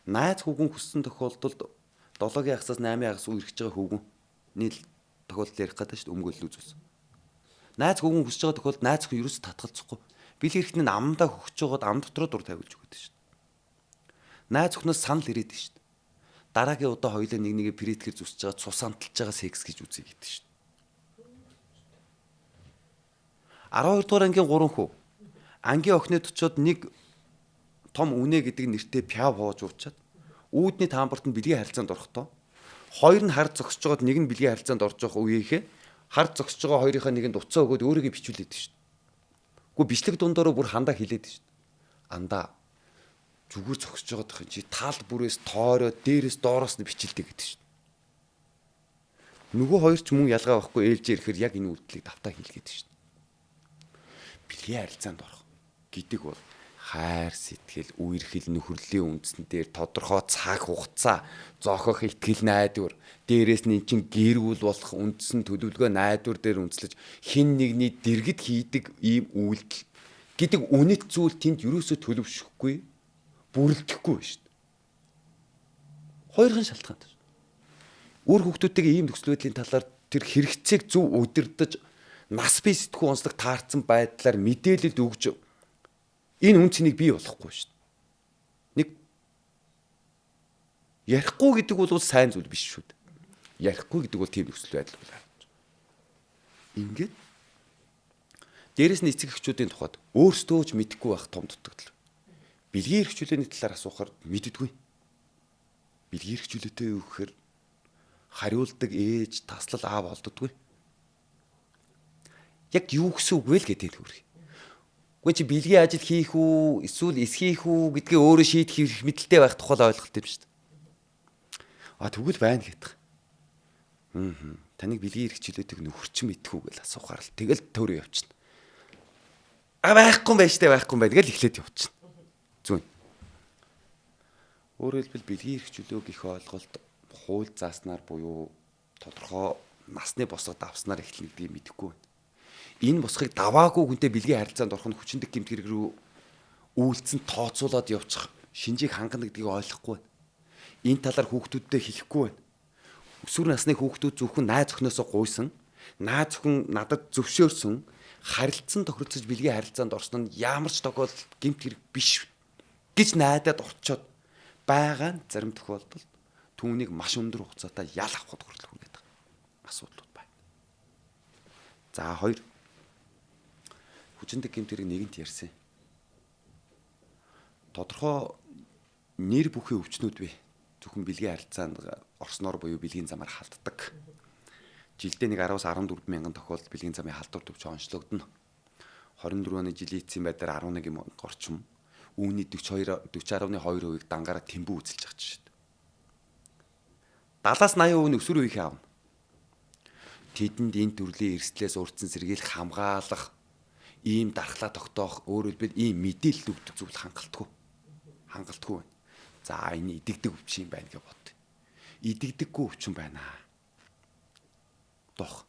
Найз хүүхэн хүссэн тохиолдолд 7-гийн хагасаас 8-ийн хагас үерхэж байгаа хүүгүний тохиолдол ярих гэдэг шүү дээ өмгөөлөл үзүүлсэн. Найз хүүхэн хүсэж байгаа тохиолдолд найз хүн ерөөсө татгалзахгүй. Бэлэг эрэхтний амдаа хөгж байгаад ам дотроо дур тавиулж өгöd шүү дээ. Найз өхнөөс санал ирээд шүү дээ. Дараагийн удаа хоёулаа нэг нэгэ прэтгэр зүсэж байгаа цус амталж байгаа секс гэж үзье гэдэг шүү дээ. 12 дугаар ангийн 3 хүү. Ангийн охинод очиод нэг том үнэ гэдэг нэртэй пяв хоож уучаад үүдний таамбарт нь бэлгийн харилцаанд орохдоо хоёр нь хар зогсож байгаад нэг нь бэлгийн харилцаанд орж явах үеийнхээ хар зогсож байгаа хоёрынхаа нэгэнд уцаа өгөөд өөрийгөө бичүүлээд шүү дээ. Гэхдээ бичлэг дундаараа бүр хандаа хилээд шүү дээ. Андаа зүгээр зогсож байгаа дах чи таал бүрээс тоороо дээрээс доороос нь бичилдэг гэдэг шүү дээ. Нөгөө хоёр ч мөн ялгаа байхгүй ээлжээр ирэхээр яг энэ үйлдэлийг давтаа хийлгээд шүү дээ. Бэлгийн харилцаанд орох гэдэг бол хайр сэтгэл үерхэл нөхөрлийн үндсэн дээр тодорхой цаг хугацаа зоохох итгэл найдвар дээрээс нь чин гэрүүл болох үндсэн төлөвлөгөө найдвар дээр үндэслэж хин нэгний дэргэд хийдэг ийм үйлдэл гэдэг үнэт зүйл тэнд юусоо төлөвшөхгүй бүрэлдэхгүй шүү дээ. Хоёрхан шалтгаан. Өөр хүүхдүүдтэйгээ ийм нөхцөл байдлын талаар тэр хэрэгцээг зөв удирдах нас бие сэтгүү онцлог таарсан байдлаар мэдээлэл өгж энэ үн цэнийг бий болохгүй шүү дээ. Нэг ярихгүй гэдэг бол сайн зүйл биш шүү дээ. Ярихгүй гэдэг бол тийм нөхцөл байдал байна. Ингээд дээрэс нь эцэг эхчүүдийн тухайд өөрсдөө ч мэдэхгүй байх том дутагдал. Бэлгийн эрхчлөөний талаар асуухаар мэддэггүй. Бэлгийн эрхчлөөтэй юу гэхээр хариулдаг ээж таслал аав болддоггүй. Яг юу гэсэн үг вэ л гэдэг нь хөрх. Гэхдээ чи бэлгийн ажил хийх үү, эсвэл эсхийх үү гэдгээ өөрөө шийдэх хэрэг мэдлэлтэй байх тухай ойлголт юм шүү дээ. Тэгвэл байна гэдэг. Таныг бэлгийн эрхчлөөтэйг нөхөрчин мэдэх үү гэж асуухаар л тэгэл төрөө явчихна. Байхгүй байж тээ байхгүй бай тэгэл эхлээд явчихна. Зүүн. Өөрөөр хэлбэл бэлгийн эрхчлөө гэх ойлголт хууль зааснаар буюу тодорхой насны босгод авснаар эхлэх гэдгийг мэдэхгүй байна. Энэ босхыг даваагүй хүнтэй бэлгийн харилцаанд орох нь хүчиндэг гэмт хэрэг рүү үйлцэн тооцоолоод явчих шинжийг хангана гэдгийг ойлгохгүй байна. Энэ талаар хүүхдүүдтэй хэлэхгүй байна. Өсвөр насны хүүхдүүд зөвхөн найз охиноосоо гуйсан, найз охин надад зөвшөөрсөн харилцан тохиролцож бэлгийн харилцаанд орсон нь ямар ч тохиолдолд гэмт хэрэг биш гэж найдаад орчоод байгаа нь зарим тохиолдолд түүнийг маш өндөр хугацаатай ял авахд хүрэх гэдэг асуудлууд байна. За 2 хүчиндэг гэмт хэрэг нэгэнт ярьсан. Тодорхой нэр бүхий өвчнүүд бий. Зөвхөн бэлгийн харилцаанд орсноор буюу бэлгийн замаар халддаг. Жилдээ нэг 10-14 мянган тохиолдолд бэлгийн замын халдвар төвч онцлогдно. 24 оны жилийн эцсийн байдлаар 11 мянган орчим үүний 40.2% дангаараа тэмбүү үзэлж байгаа шүү дээ. 70-80% нь өсвөр үеийнхээ аавна. Тэдэнд энэ төрлийн эрсдлээс урдсан сэргийлэх хамгаалах ийм дархлаа тогтоох өөрөөр хэлбэл ийм мэдээлэл өгдөг зүйл хангалтгүй байна. За энэ идэгдэг өвчин байна гэж бод. Идэгдэггүй өвчин байна. Дох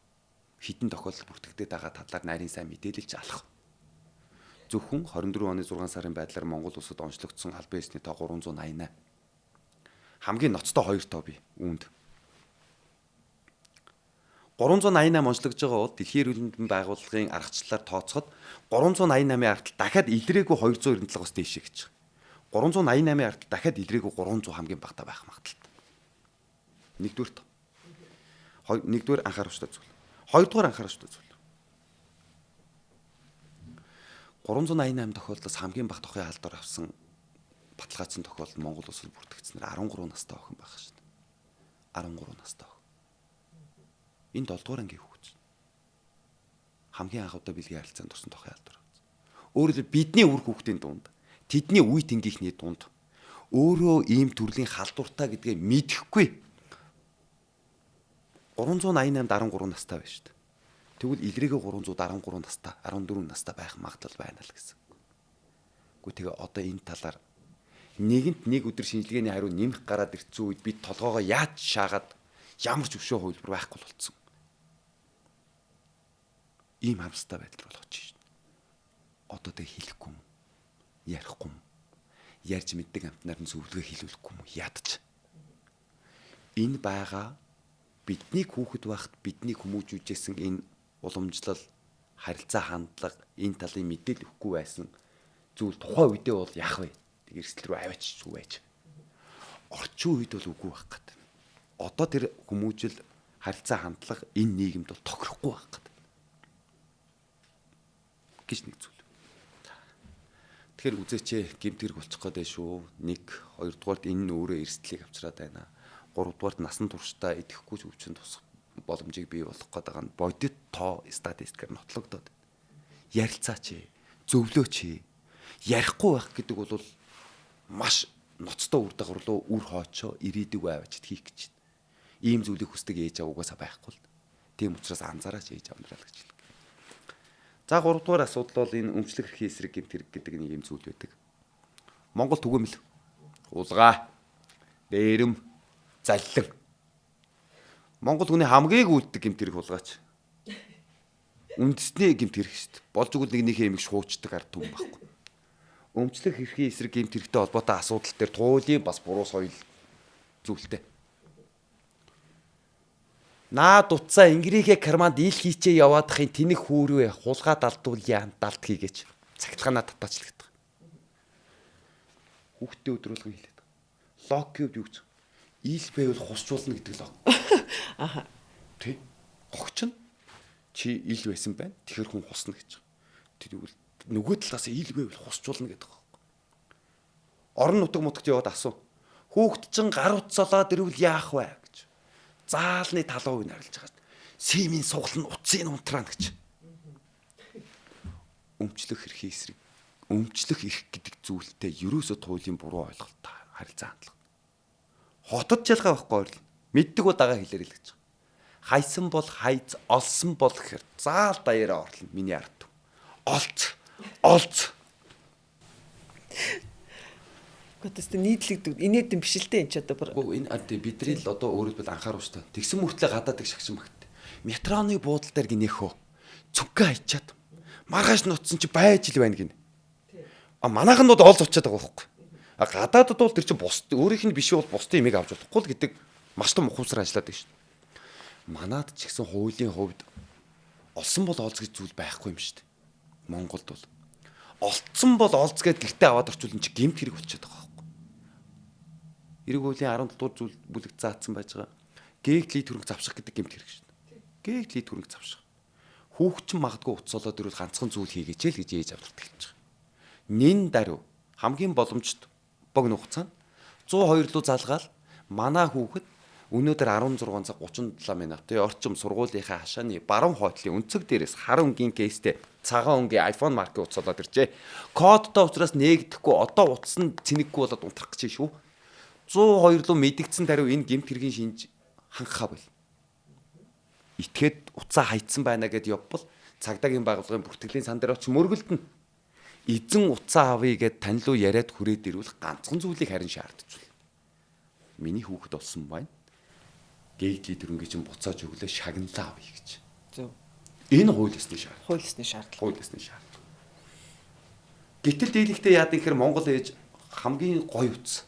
хитэн тохиолдол бүртгэгдээд байгаа талаар нарийн сайн мэдээлэлж алах. Зөвхөн 24 оны 6 сарын байдлаар Монгол улсад онцлогдсон албан ёсны тоо 388. Хамгийн ноцтой 2 тоо бий үүнд. 388 онцлогдож байгаа бол Дэлхийн эрүүл мэндийн байгууллагын аргачлалаар тооцоход 388-ийн ардтал дахиад илрээгүй 297-оос дээш гэж байгаа. 388-ийн ардтал дахиад илрээгүй 300 хамгийн багтаа байх магадлалтай. Нэгдүгээр анхааруулжтай зүйл. Хоёрдугаар анхааруулжтай зүйл. 388 тохиолдлоос хамгийн бага тохиолын алдар авсан баталгаажсан тохиолдол Монгол улсад бүртгэгдсэнээр 13 настай охин байх шин. 13 настай. Энэ 7 дугаар ангийн хүүхэд. Хамгийн анх удаа бэлгийн харилцаанд орсон тохиолын алдар. Өөрөөр хэлбэл бидний үр хүүхдийн дунд, тэдний үе тэнгийнхний дунд өөрөө ийм төрлийн халдвартай гэдгээ мэдэхгүй 388-д 13 настай байна шүү дээ. Тэгвэл илрээгээ 313 настай, 14 настай байх магадлал байна л гэсэн. Гэхдээ тэгээ одоо энэ талаар нэгэнт нэг өдөр шинжилгээний хариу нэмэх гараад ирсэн үед бид толгоогоо яаж шаагаад ямар ч өвшөө хувилбар байхгүй болцсон. Ийм харамсалтай байдал болгож шин. Одоо тэг хэлэхгүй юм. Ярихгүй юм. Ярьж мэддэг амтнаар нь зөвлөгөө хэлүүлэхгүй юм. Ядч. Энэ байгаа бидний хүүхэд байхад бидний хүмүүжүүлжсэн энэ уламжлал, харилцаа хандлага, энэ талын мэдээлэл өгөхгүй байсан зүйл тухайн үедээ бол яах вэ? Тэг эрсдэл рүү аваач зүг байж. орчин үед бол үгүй байх гэдэг. Одоо тэр хүмүүжил харилцаа хандлага энэ нийгэмд бол тохирохгүй байх гэдэг. Гэж нэг зүйл. Тэгэхээр үзээч гэмт хэрэг болчих гээд шүү. 1 2 дугаарт энэ нь өөрөө эрсдлийг авчраад байна. 3 дугаарт насан туршдаа идэхгүй ч өвчин тусах боломжийг бий болгох гээд байгаа нь бодит тоо статистикээр нотлогдоод. Ярилцаач, зөвлөөч. Ярихгүй байх гэдэг бол маш ноцтой үр дагавар руу үр хоочоо ирээдүгөө авчид хийх гэж байна. Ийм зүйлийг хүсдэг ээж аав угаасаа байхгүй л. Тийм учраас анзаараач ээж аав нараа л гэж хэлдэг. За 3 дугаар асуудал бол энэ өмчлөх эрхийн эсрэг гэмт хэрэг гэдэг нэг юм зүйл байдаг. Монгол түгээмэл, улгаа, дээрэм, заллин. Монгол хүний хамгийн гүйдэг гэмт хэрэг улгаач. Үндэсний гэмт хэрэг шүү дээ. Болж игэл нэгнийхээ эмийг шуучдаг ард түмэн байхгүй. Өмчлөх эрхийн эсрэг гэмт хэрэгтэй холбоотой асуудал дээр туулийн бас буруу соёл зүйлтэй. Наад утсаа ингрийнхээ карманд ил хийчээ яваадахын тэнэг хүүрвэ хулгаа далдуулъя далд хийгээч. Цахилгаанаа татаачлагдах. Хүүхдээ өдрүүлгэн хэлээд. Локкюд юу гэж? Ил байвал хусчуулна гэдэг лог. Аха. Тэ. Гогч нь чи ил байсан байна. Тэгэхэр хүн хусна гэж. Тэгвэл нөгөө талаас ил байвал хусчуулна гэдэг байгаа. Орон нутаг мутагт яваад асуу. Хүүхд чин гар утсалаад ирвэл яах вэ гэж. Заалны талууг нь харилж байгаа. Симийн сугал нь утсын унтраана гэж. Өмчлөх эрхийн эсрэг. Өмчлөх эрх гэдэг зүйлтэй ерөөсөө туйлын буруу ойлголт харилцаа хандлага. Хотод жалгаа байхгүй ойрлоо. Мэддэг бол дагаа хэлээр л гэж. Хайсан бол хайц, олсон бол гэхэр заал даяараа орлоо миний ард. Олц. Гэхдээ нийтлэгдүүд инээдэн биш л дээ энэ ч одоо бүр. Энэ бидний л одоо өөрөлдвөл анхааруулж та. Тэгсэн мөртлөө гадаадаг шагшин багт. Метроны буудлын дээр гинэхөө цүнхээ хайчаад маргааш нутсан чи байж л байна гин. Манайхан бол олз очиад байгаа байхгүй. Гадаадд бол тэр чинь бус өөрийнх нь биш бол бусдын имийг авч болохгүй л гэдэг маш том ухамсар ажилладаг шин. Манад ч гэсэн хуулийн хувьд олсон бол олз гэж зүйл байхгүй юм шүү дээ. Монголд бол олцсон бол олз гэд гэртээ аваад орчвол энэ чи гэмт хэрэг болчиход байгаа байхгүй. Эрэг хуулийн 17 дугаар зүйл бүлэгт заасан байж байгаа. Гээгдлийн төрөнг завших гэдэг гэмт хэрэг шүү дээ. Гээгдлийн төрөнг завших. Хүүхчин магадгүй уцсолоод ирвэл ганцхан зүйл хийгээч л гэж ээж авдарт хэлж байгаа. Нин даруй хамгийн боломжтой богино хугацаанд 102 руу залгаал манай хүүхэд өнөөдөр 16 цаг 37 минут орчим сургуулийнхаа хашааны баруун хойтлын өнцөг дээрээс хар өнгийн кейстэй цагаан өнгийн iPhone маркийг уцсолоод иржээ. Кодтой учраас нээгдэхгүй одоо утсан цэнэггүй болоод унтрах гэж шүү. 102 руу мэдгдсэн даруй энэ гэмт хэргийн шинж хангахаа бол. Итгээд уцаа хайцсан байна гэд явбал цагдаагийн байгууллагын бүртгэлийн сан дээр очиж мөргөлдөн. Эзэн уцаа авъя гэд тань руу яриад хүрээд ирвэл ганцхан зүйлийг харин шаардж байна. Миний хүүхэд болсон байна. Гээгдлийн төрөнгийн чинь буцааж өглөө шагналаа авъя гэж. Зөв. Энэ хууль ёсны шаардлага. Хууль ёсны шаардлага. Хууль ёсны шаардлага. Гэтэл дийлэгтээ яадаг гэхээр Монгол ээж хамгийн гоё утас.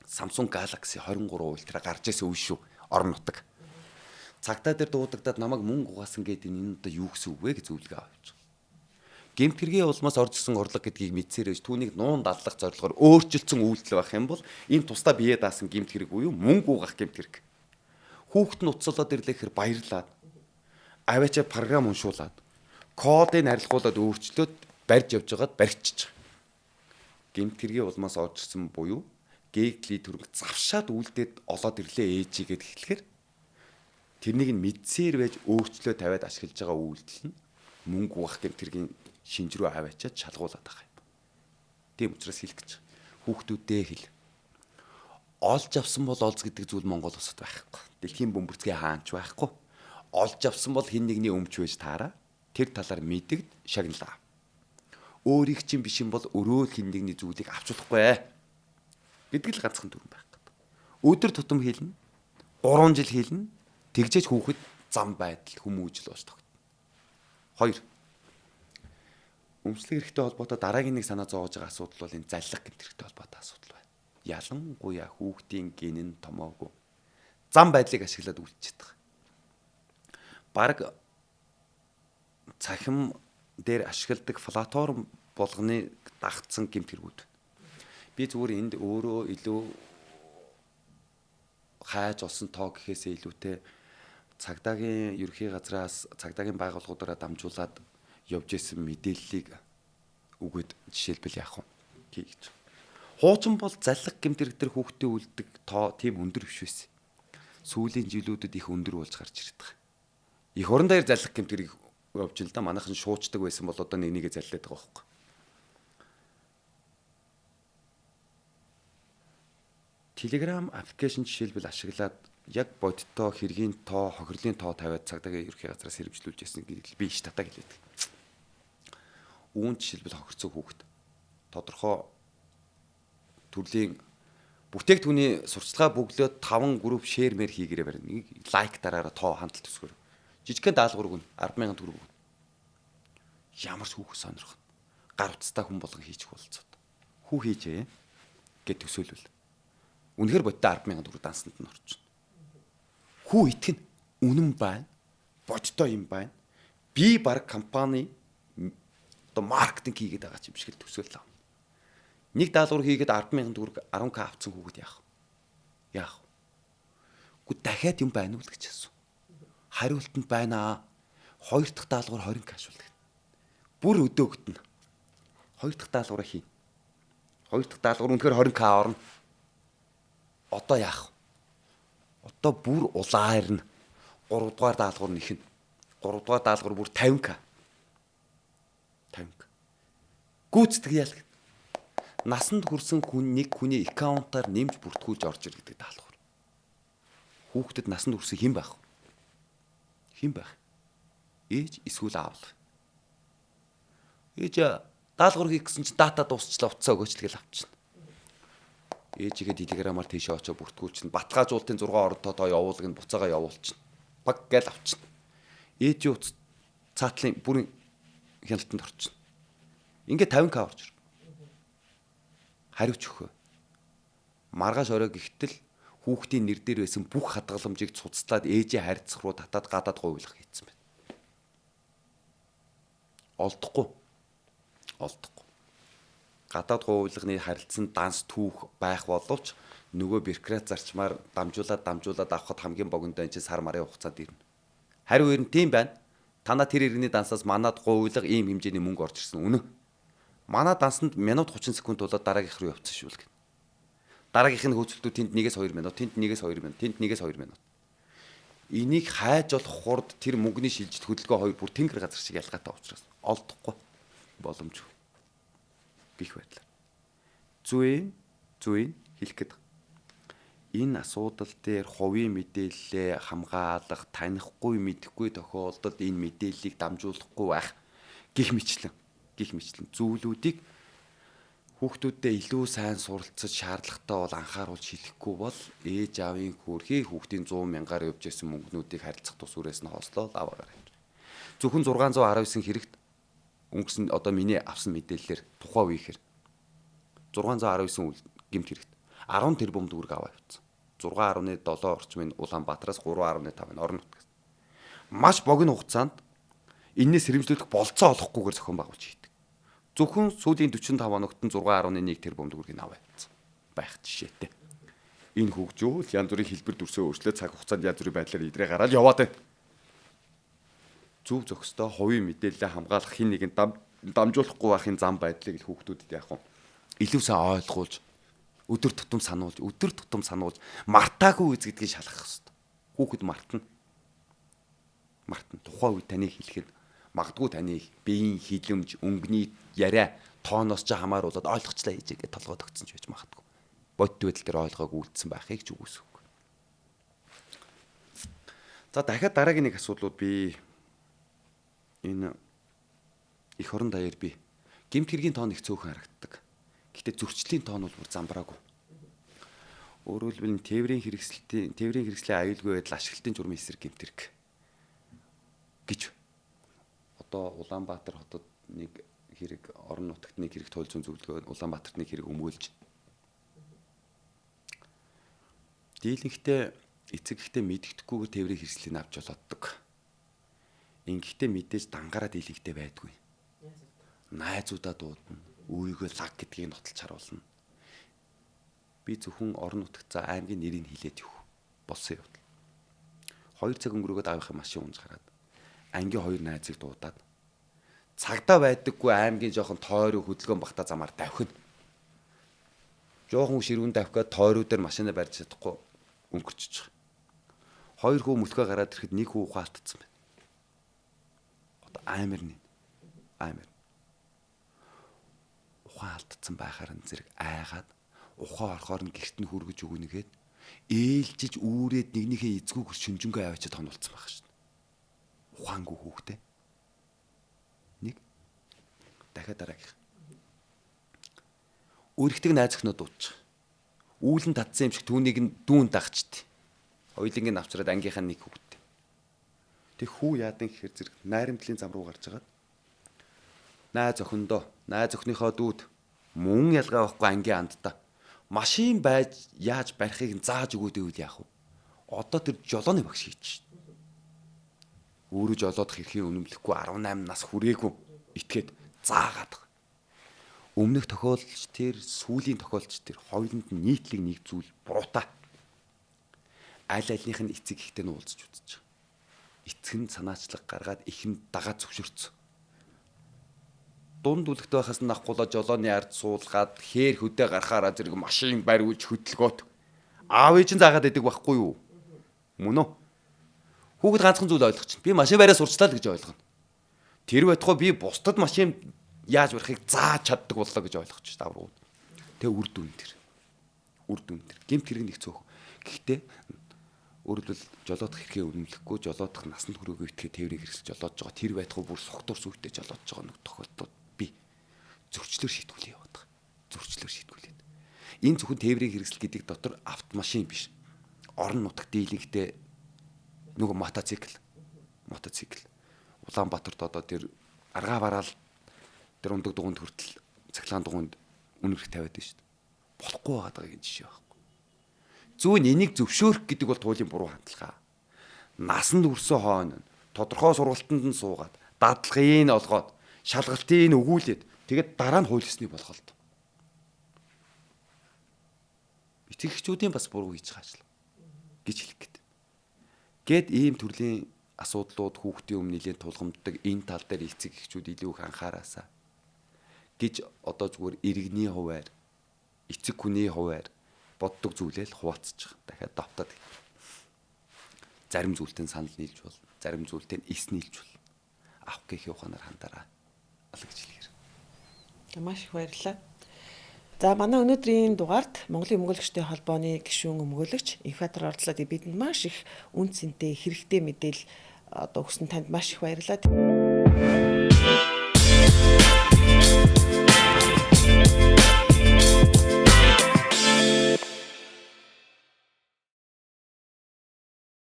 Samsung Galaxy 23 Ultra гарч ирсэн үе шүү. Орон нутаг. Цагтаа дээр дуудагдаад намайг мөнгө угаасан гэдэг энэ одоо юу гэсэн үг вэ гэж зөвлөгөө авч. Гэмт хэргийн улмаас орж ирсэн орлого гэдгийг мэдсээрэж түүнийг нуун дадлах зорилгоор өөрчилсөн үйлдэл байх юм бол энэ тусдаа бие даасан гэмт хэрэг буюу мөнгө угаах гэмт хэрэг. Хүүхэд нь уцсалаад ирлэхээр баярлаад аваачаа програм уншуулад кодыг арилгуулад өөрчлөөд барьж явж байгаад барьчихж байгаа. Гэмт хэргийн улмаас орж ирсэн буюу гээгдлийн төрөнг завшаад үлдээд олоод ирлээ ээжигээд хэлэхээр тэрнийг нь мэдсээр байж өөрчлөө тавиад ашиглаж байгаа үйлдэл нь мөнгө угаах гэмт хэргийн шинж рүү аваачаад шалгуулад байгаа юм. Тийм учраас хэлэх гэж хүүхдүүдээ хэл. Олж авсан бол олз гэдэг зүйл Монгол улсад байхгүй. Дэлхийн бөмбөрцгийн хаанч байхгүй. Олж авсан бол хин нэгний өмч байж таараа тэр талаар мэдэгд шагналаа. Өөрийг чинь биш юм бол өрөөл хин нэгний зүйлийг авч болохгүй гэдэг л ганцхан дүрэн байх гэдэг. Өдөр тутам хэлнэ. 3 жил хэлнэ. Тэгжээж хүүхэд зам байдал хүмүүжил болж тогтно. 2. Өмчлөх эрхтэй холбоотой дараагийн нэг санаа зовоож байгаа асуудал бол энэ заллах гэмт эрхтэй холбоотой асуудал байна. Ялангуяа хүүхдийн генэн томоогүй зам байдлыг ашиглаад үйлчилж байгаа. Бараг цахим дээр ашигладаг платформ болгоны дагцсан гэмт хэрэгүүд. Би зүгээр энд өөрөө илүү хайж олсон тоо гэхээсээ илүүтэй цагдаагийн ерөнхий газраас цагдаагийн байгууллагуудаараа дамжуулаад явж исэн мэдээллийг үгээд жишээлбэл яах вэ гэж. Хуучин бол заллах гэмт хэрэг төр хүүхдээ үлддэг тоо тийм өндөр биш байсан. Сүүлийн жилүүдэд их өндөр болж гарч ирээд байгаа. Их орон даяар заллах гэмт хэрэг явж ил да манайхан шуучдаг байсан бол одоо нэгээ заллаад байгаа байхгүй. Telegram аппликейшн жишээлбэл ашиглаад яг бодиттой хэргийн тоо, хохирлын тоо тавиад цагдаагийн ерөнхий газраас хэрэгжлүүлж ясан гэж би штата гэлээд. Үүн жишээлбэл хохирцоо хүүхэд тодорхой төрлийн бүтээгдэхүүний сурталчилгаа бүглөөд 5 групп шеэр мэр хийгээрэй барина. Нэг лайк дараараа тоо хандлт төсгөр. Жижигхэн даалгавар өгнө 10,000 төгрөг өгнө. Ямар ч хүүхэд сонирхно. Гар утастай хүн болгон хийчих болцоод. Хүү хийжээ гэд төсөөлвөл. Үнэхээр бодтой 10,000 төгрөг дансанд нь орчихно. Хүү итгэн үнэн байна. Бодтой юм байна. Би баг компани одоо маркетинг хийгээд байгаа ч юм шиг л төсөөллөө. Нэг даалгавар хийгээд 10,000 төгрөг 10k авсан хүүхэд яах вэ? Яах вэ? Гэхдээ дахиад юм байна уу л гэж асуу. Хариултанд байна. Хоёр дахь даалгавар 20k ашуулдаг. Бүр өдөөгдөн. Хоёр дахь даалгавраа хийн. Хоёр дахь даалгавар үнэхээр 20k орно. Одоо яах вэ? Одоо бүр улаарна. 3 дугаар даалгавар нэхнэ. 3 дугаар даалгавар бүр 50k. 50k. Гүйцэтгэе ял. Насанд хүрсэн хүн нэг хүний аккаунтаар нэмж бүртгүүлж орж ир гэдэг даалгавар. Хүүхдэд насанд хүрсэн хэн байх вэ? Хэн байх? Ээж эсвэл аав. Ээж даалгавар хийх гэсэн чинь дата дуусчлаа утсаа өгөөч тэгэл авчихна. Ээжигээ телеграмаар тийшээ очоо бүртгүүлчихнэ. Батгаажуултын 6 ордоо тоо явуулгын буцаага явуулчихна. Баг гэл авчихна. Ээжийн утас цаатлын бүрийн хяналтанд орчихно. Ингээ 50k орж ир. Хариуч өгөө. Маргааш орой гихтэл хүүхдийн нэр дээр байсан бүх хадгаламжийг цуцлаад ээжээ харьцах руу татаад гадаад гуйлах хийцэн байна. Олдохгүй. Гадаад гуйлагны харилцан данс түүх байх боловч нөгөө бюрократ зарчмаар дамжуулаад авахд хамгийн богино энэ сар марын хугацаанд ирнэ. Хариу ер нь тийм байна. Танаа тэр иргэний дансаас манад гуйлах ийм хэмжээний мөнгө орж ирсэн. Үнэн. Манай дансанд минут 30 секунд болоод дараагийнх руу явцсан шүү л гэнэ. Дараагийнх нь хөөцөлтөө тэнд 1-2 минут, тэнд 1-2 минут, тэнд 1-2 минут. Энийг хайж олох хурд тэр мөнгөний шилжилт хөдөлгөөн хоёр бүр тэнгэр газар шиг ялгаатай учраас олдохгүй боломжгүй гэх байдлаар. Зүйн хэлэх гээд. Энэ асуудал дээр хувийн мэдээлэлээ хамгаалах, танихгүй, мэдэхгүй тохиолдолд энэ мэдээллийг дамжуулахгүй байх гэх мэтлэн зүйлүүдийг хүүхдүүдэд илүү сайн суралцаж шаардлагатай бол анхааруулж хэлэхгүй бол ээж аавын хөөрхий хүүхдийн 100,000-аар явж ирсэн мөнгнүүдийг харилцах тус үрээс нь хоослол аваагаар. Зөвхөн 619 хэрэгт өнгөрсөн одоо миний авсан мэдээллээр тухай үеийнхэр 619 гэмт хэрэгт 10 тэрбум төгрөг аваа явуулсан. 6.7 орчмын Улаанбаатараас 3.5 орон нутгаас. Маш богино хугацаанд энэс сэрэмжлүүлэх болцоо олохгүйгээр зохион байгуулж хийдэг. Зөвхөн сүүлийн 45 хоногт нь 6.1 тэрбум төгрөгийг аваа явуулсан байх жишээтэй. Энэ хөгжүүл янз бүрийн хэлбэр дүрсээ өөрчлөө цаг хугацаанд янз бүрийн байдлаар идрээ гараад яваад байна. Зөв зохистой хувийн мэдээлэлээ хамгаалах хин нэгэн дамжуулахгүй байхын зам байдлыг хүүхдүүдэд яах вэ? Илүү сайн ойлгуулж, өдөр тутам сануулж мартаагүй үз гэдгийг шалгах хэрэгтэй. Хүүхэд мартна. Тухайн үед таныг хэлэхэд магадгүй таны биеийн хилэмж, өнгөний яриа тооноос ч хамааруулаад ойлгочлаа хийж гэж толгойд өгсөн ч байж магадгүй. Бодит байдал дээр ойлгоогүй үлдсэн байхыг ч үгүйсэхгүй. За дахиад дараагийн нэг асуудлууд би энэ их орон даяар би гэмт хэргийн тоон их цөөхөн харагддаг. Гэхдээ зөрчлийн тоон бол бүр замбраагүй. Өөрөөр хэлбэл тээврийн хэрэгслийн аюулгүй байдал ашиглалтын журмын эсрэг гэмт хэрэг гэж. Одоо Улаанбаатар хотод нэг хэрэг, орон нутагт нэг хэрэг туйл зүүн зөвлөгөө, Улаанбаатарт нэг хэрэг өмгөөлж. Дийлэнхтэй эцэг ихтэй мэддэхгүйгээр тээврийн хэрэгслийг авч болооддог. Ингэхдээ мэдээж дангаараа дийлэнхтэй байдгүй. Найзуудаа дуудана, өөрийгөө лаг гэдгийг нотолж харуулна. Би зөвхөн орон нутагт за аймгийн нэрийг хэлээд өг. болсон явдал. 2 цаг өнгөрөөд аавынхаа машин унж гараад ангийн 2 найзыг дуудаад цагдаа байдаггүй аймгийн жоохон тойроо хөдөлгөөн багтаа замаар давхина. Жоохон ширүүн давхиад тойроо дээр машинаа барьж чадахгүй өнгөрчихөж байгаа. 2 хүү мөлхөө гараад ирэхэд 1 хүү ухаалтцсан байна. Одоо амар нэ. Амар. Ухаалтцсан байхаар нь зэрэг айгаад ухаан орохоор нь гэрт нь хүргэж өгнөгээд ээлжиж үүрээд нэгнийхээ эзгүүгээр шүнжэнгөө аваачаад хонолцсон байх шин. Ухаангүй хүүхдээ. Нэг дахиад дараагийнх. Өргөдөг найз охиноо дуудчих. Үүлэн татсан юм шиг түүнийг нь дүүн дагчдээ. Хоёулынгийн авчраад ангийнхаа нэг хүүхдээ. Тэг хүү яадан гэхээр зэрэг найрамдлын зам руу гарч агаад найз охиндоо, найз охиныхоо дүүд мөн ялгаа байхгүй ангийн андтаа машин байж яаж барихыг нь зааж өгөөд ивэл яах вэ? Одоо тэр жолооны багш хийчих. Өөрөө жолоодох эрхийг үнэмлэхгүй 18 нас хүрээгүй итгээд заагаад. Өмнөх тохиолдолч тэр сүүлийн тохиолдолч тэр хоёуланд нийтлэг нэг зүйл буруутай. Аль альнийх нь эцэг ихтэй нь уулзч үзэж байгаа. Эцэг нь санаачлаг гаргаад ихэнд дагаад зөвшөөрсөн. Дунд үлэгт байхаас нь авахгүйла жолооны ард суулгаад хээр хөдөө гарахаараа зэрэг машин бариулж хөдөлгөөт. Аав ээж нь заагаад идэг байхгүй юу? Мөн үү? Хүүхэд ганцхан зүйл ойлгох чинь. Би машин бариа сурчлаа л гэж ойлгоно. Тэр байтугай би бусдад машин яаж барихыг зааж чаддаг боллоо гэж ойлгож чинь давруу. Тэгээ үр дүн тэр. Үр дүн тэр. Гэмт хэрэг нэг цөөх. Гэхдээ өөрөлдвөл жолоодох эрхээ үнэмлэхгүй жолоодох насанд хүрээгүй итгээ тээврийг хэрэгсэл жолоодж байгаа. Тэр байтугай бүр сухтур сүйтээ жолоодж байгаа нэг тохиолдолд би зөрчлөөр шийтгүүлээ яваад байгаа. Зөрчлөөр шийтгүүлээд. Энэ зөвхөн тээврийг хэрэгсэл гэдэг дотор автомашин биш. Орон нутаг дийлэнхтэй нөгөө мотоцикл. Улаанбаатарт одоо тэр аргаа бараал тэр ундаг дугуйнд хүртэл цахилгаан дугуйнд үнэрх тавиад байна шүү дээ. Болохгүй байгаа юм жишээ байхгүй. Зүүн энийг зөвшөөрөх гэдэг бол туулийн буруу хандлага. Насанд хүрсэн хойно тодорхой сургалтанд нь суугаад дадлагын олгоод шалгалтын өгүүлээд тэгээд дараа нь хууль ёсны болгоод. Итгэгчдийн бас буруу хийж байгаа ажил гэж хэлэх гээд. Гэт ийм төрлийн асуудлууд хүүхдийн өмнө нэлээд тулгамддаг энэ тал дээр эцэг эхчүүд илүү их анхаараасаа гэж одоо зүгээр иргэний хуваар эцэг хүний хуваар боддог зүйлээ л хуваалцаж байгаа. Дахиад давтаад зарим зүйлтэн санал нийлж бол, зарим зүйлтэн эс нийлж бол авах гэхийн ухаанаар хандаараа гэж хэлэхээр. Маш их баярлалаа. За манай өнөөдрийн дугаард Монголын өмгөөлөгчдийн холбооны гишүүн өмгөөлөгч Инфатор оролцоод бидэнд маш их үн цэнтэй хэрэгтэй мэдээлэл одоо өгсөн танд маш их баярлалаа.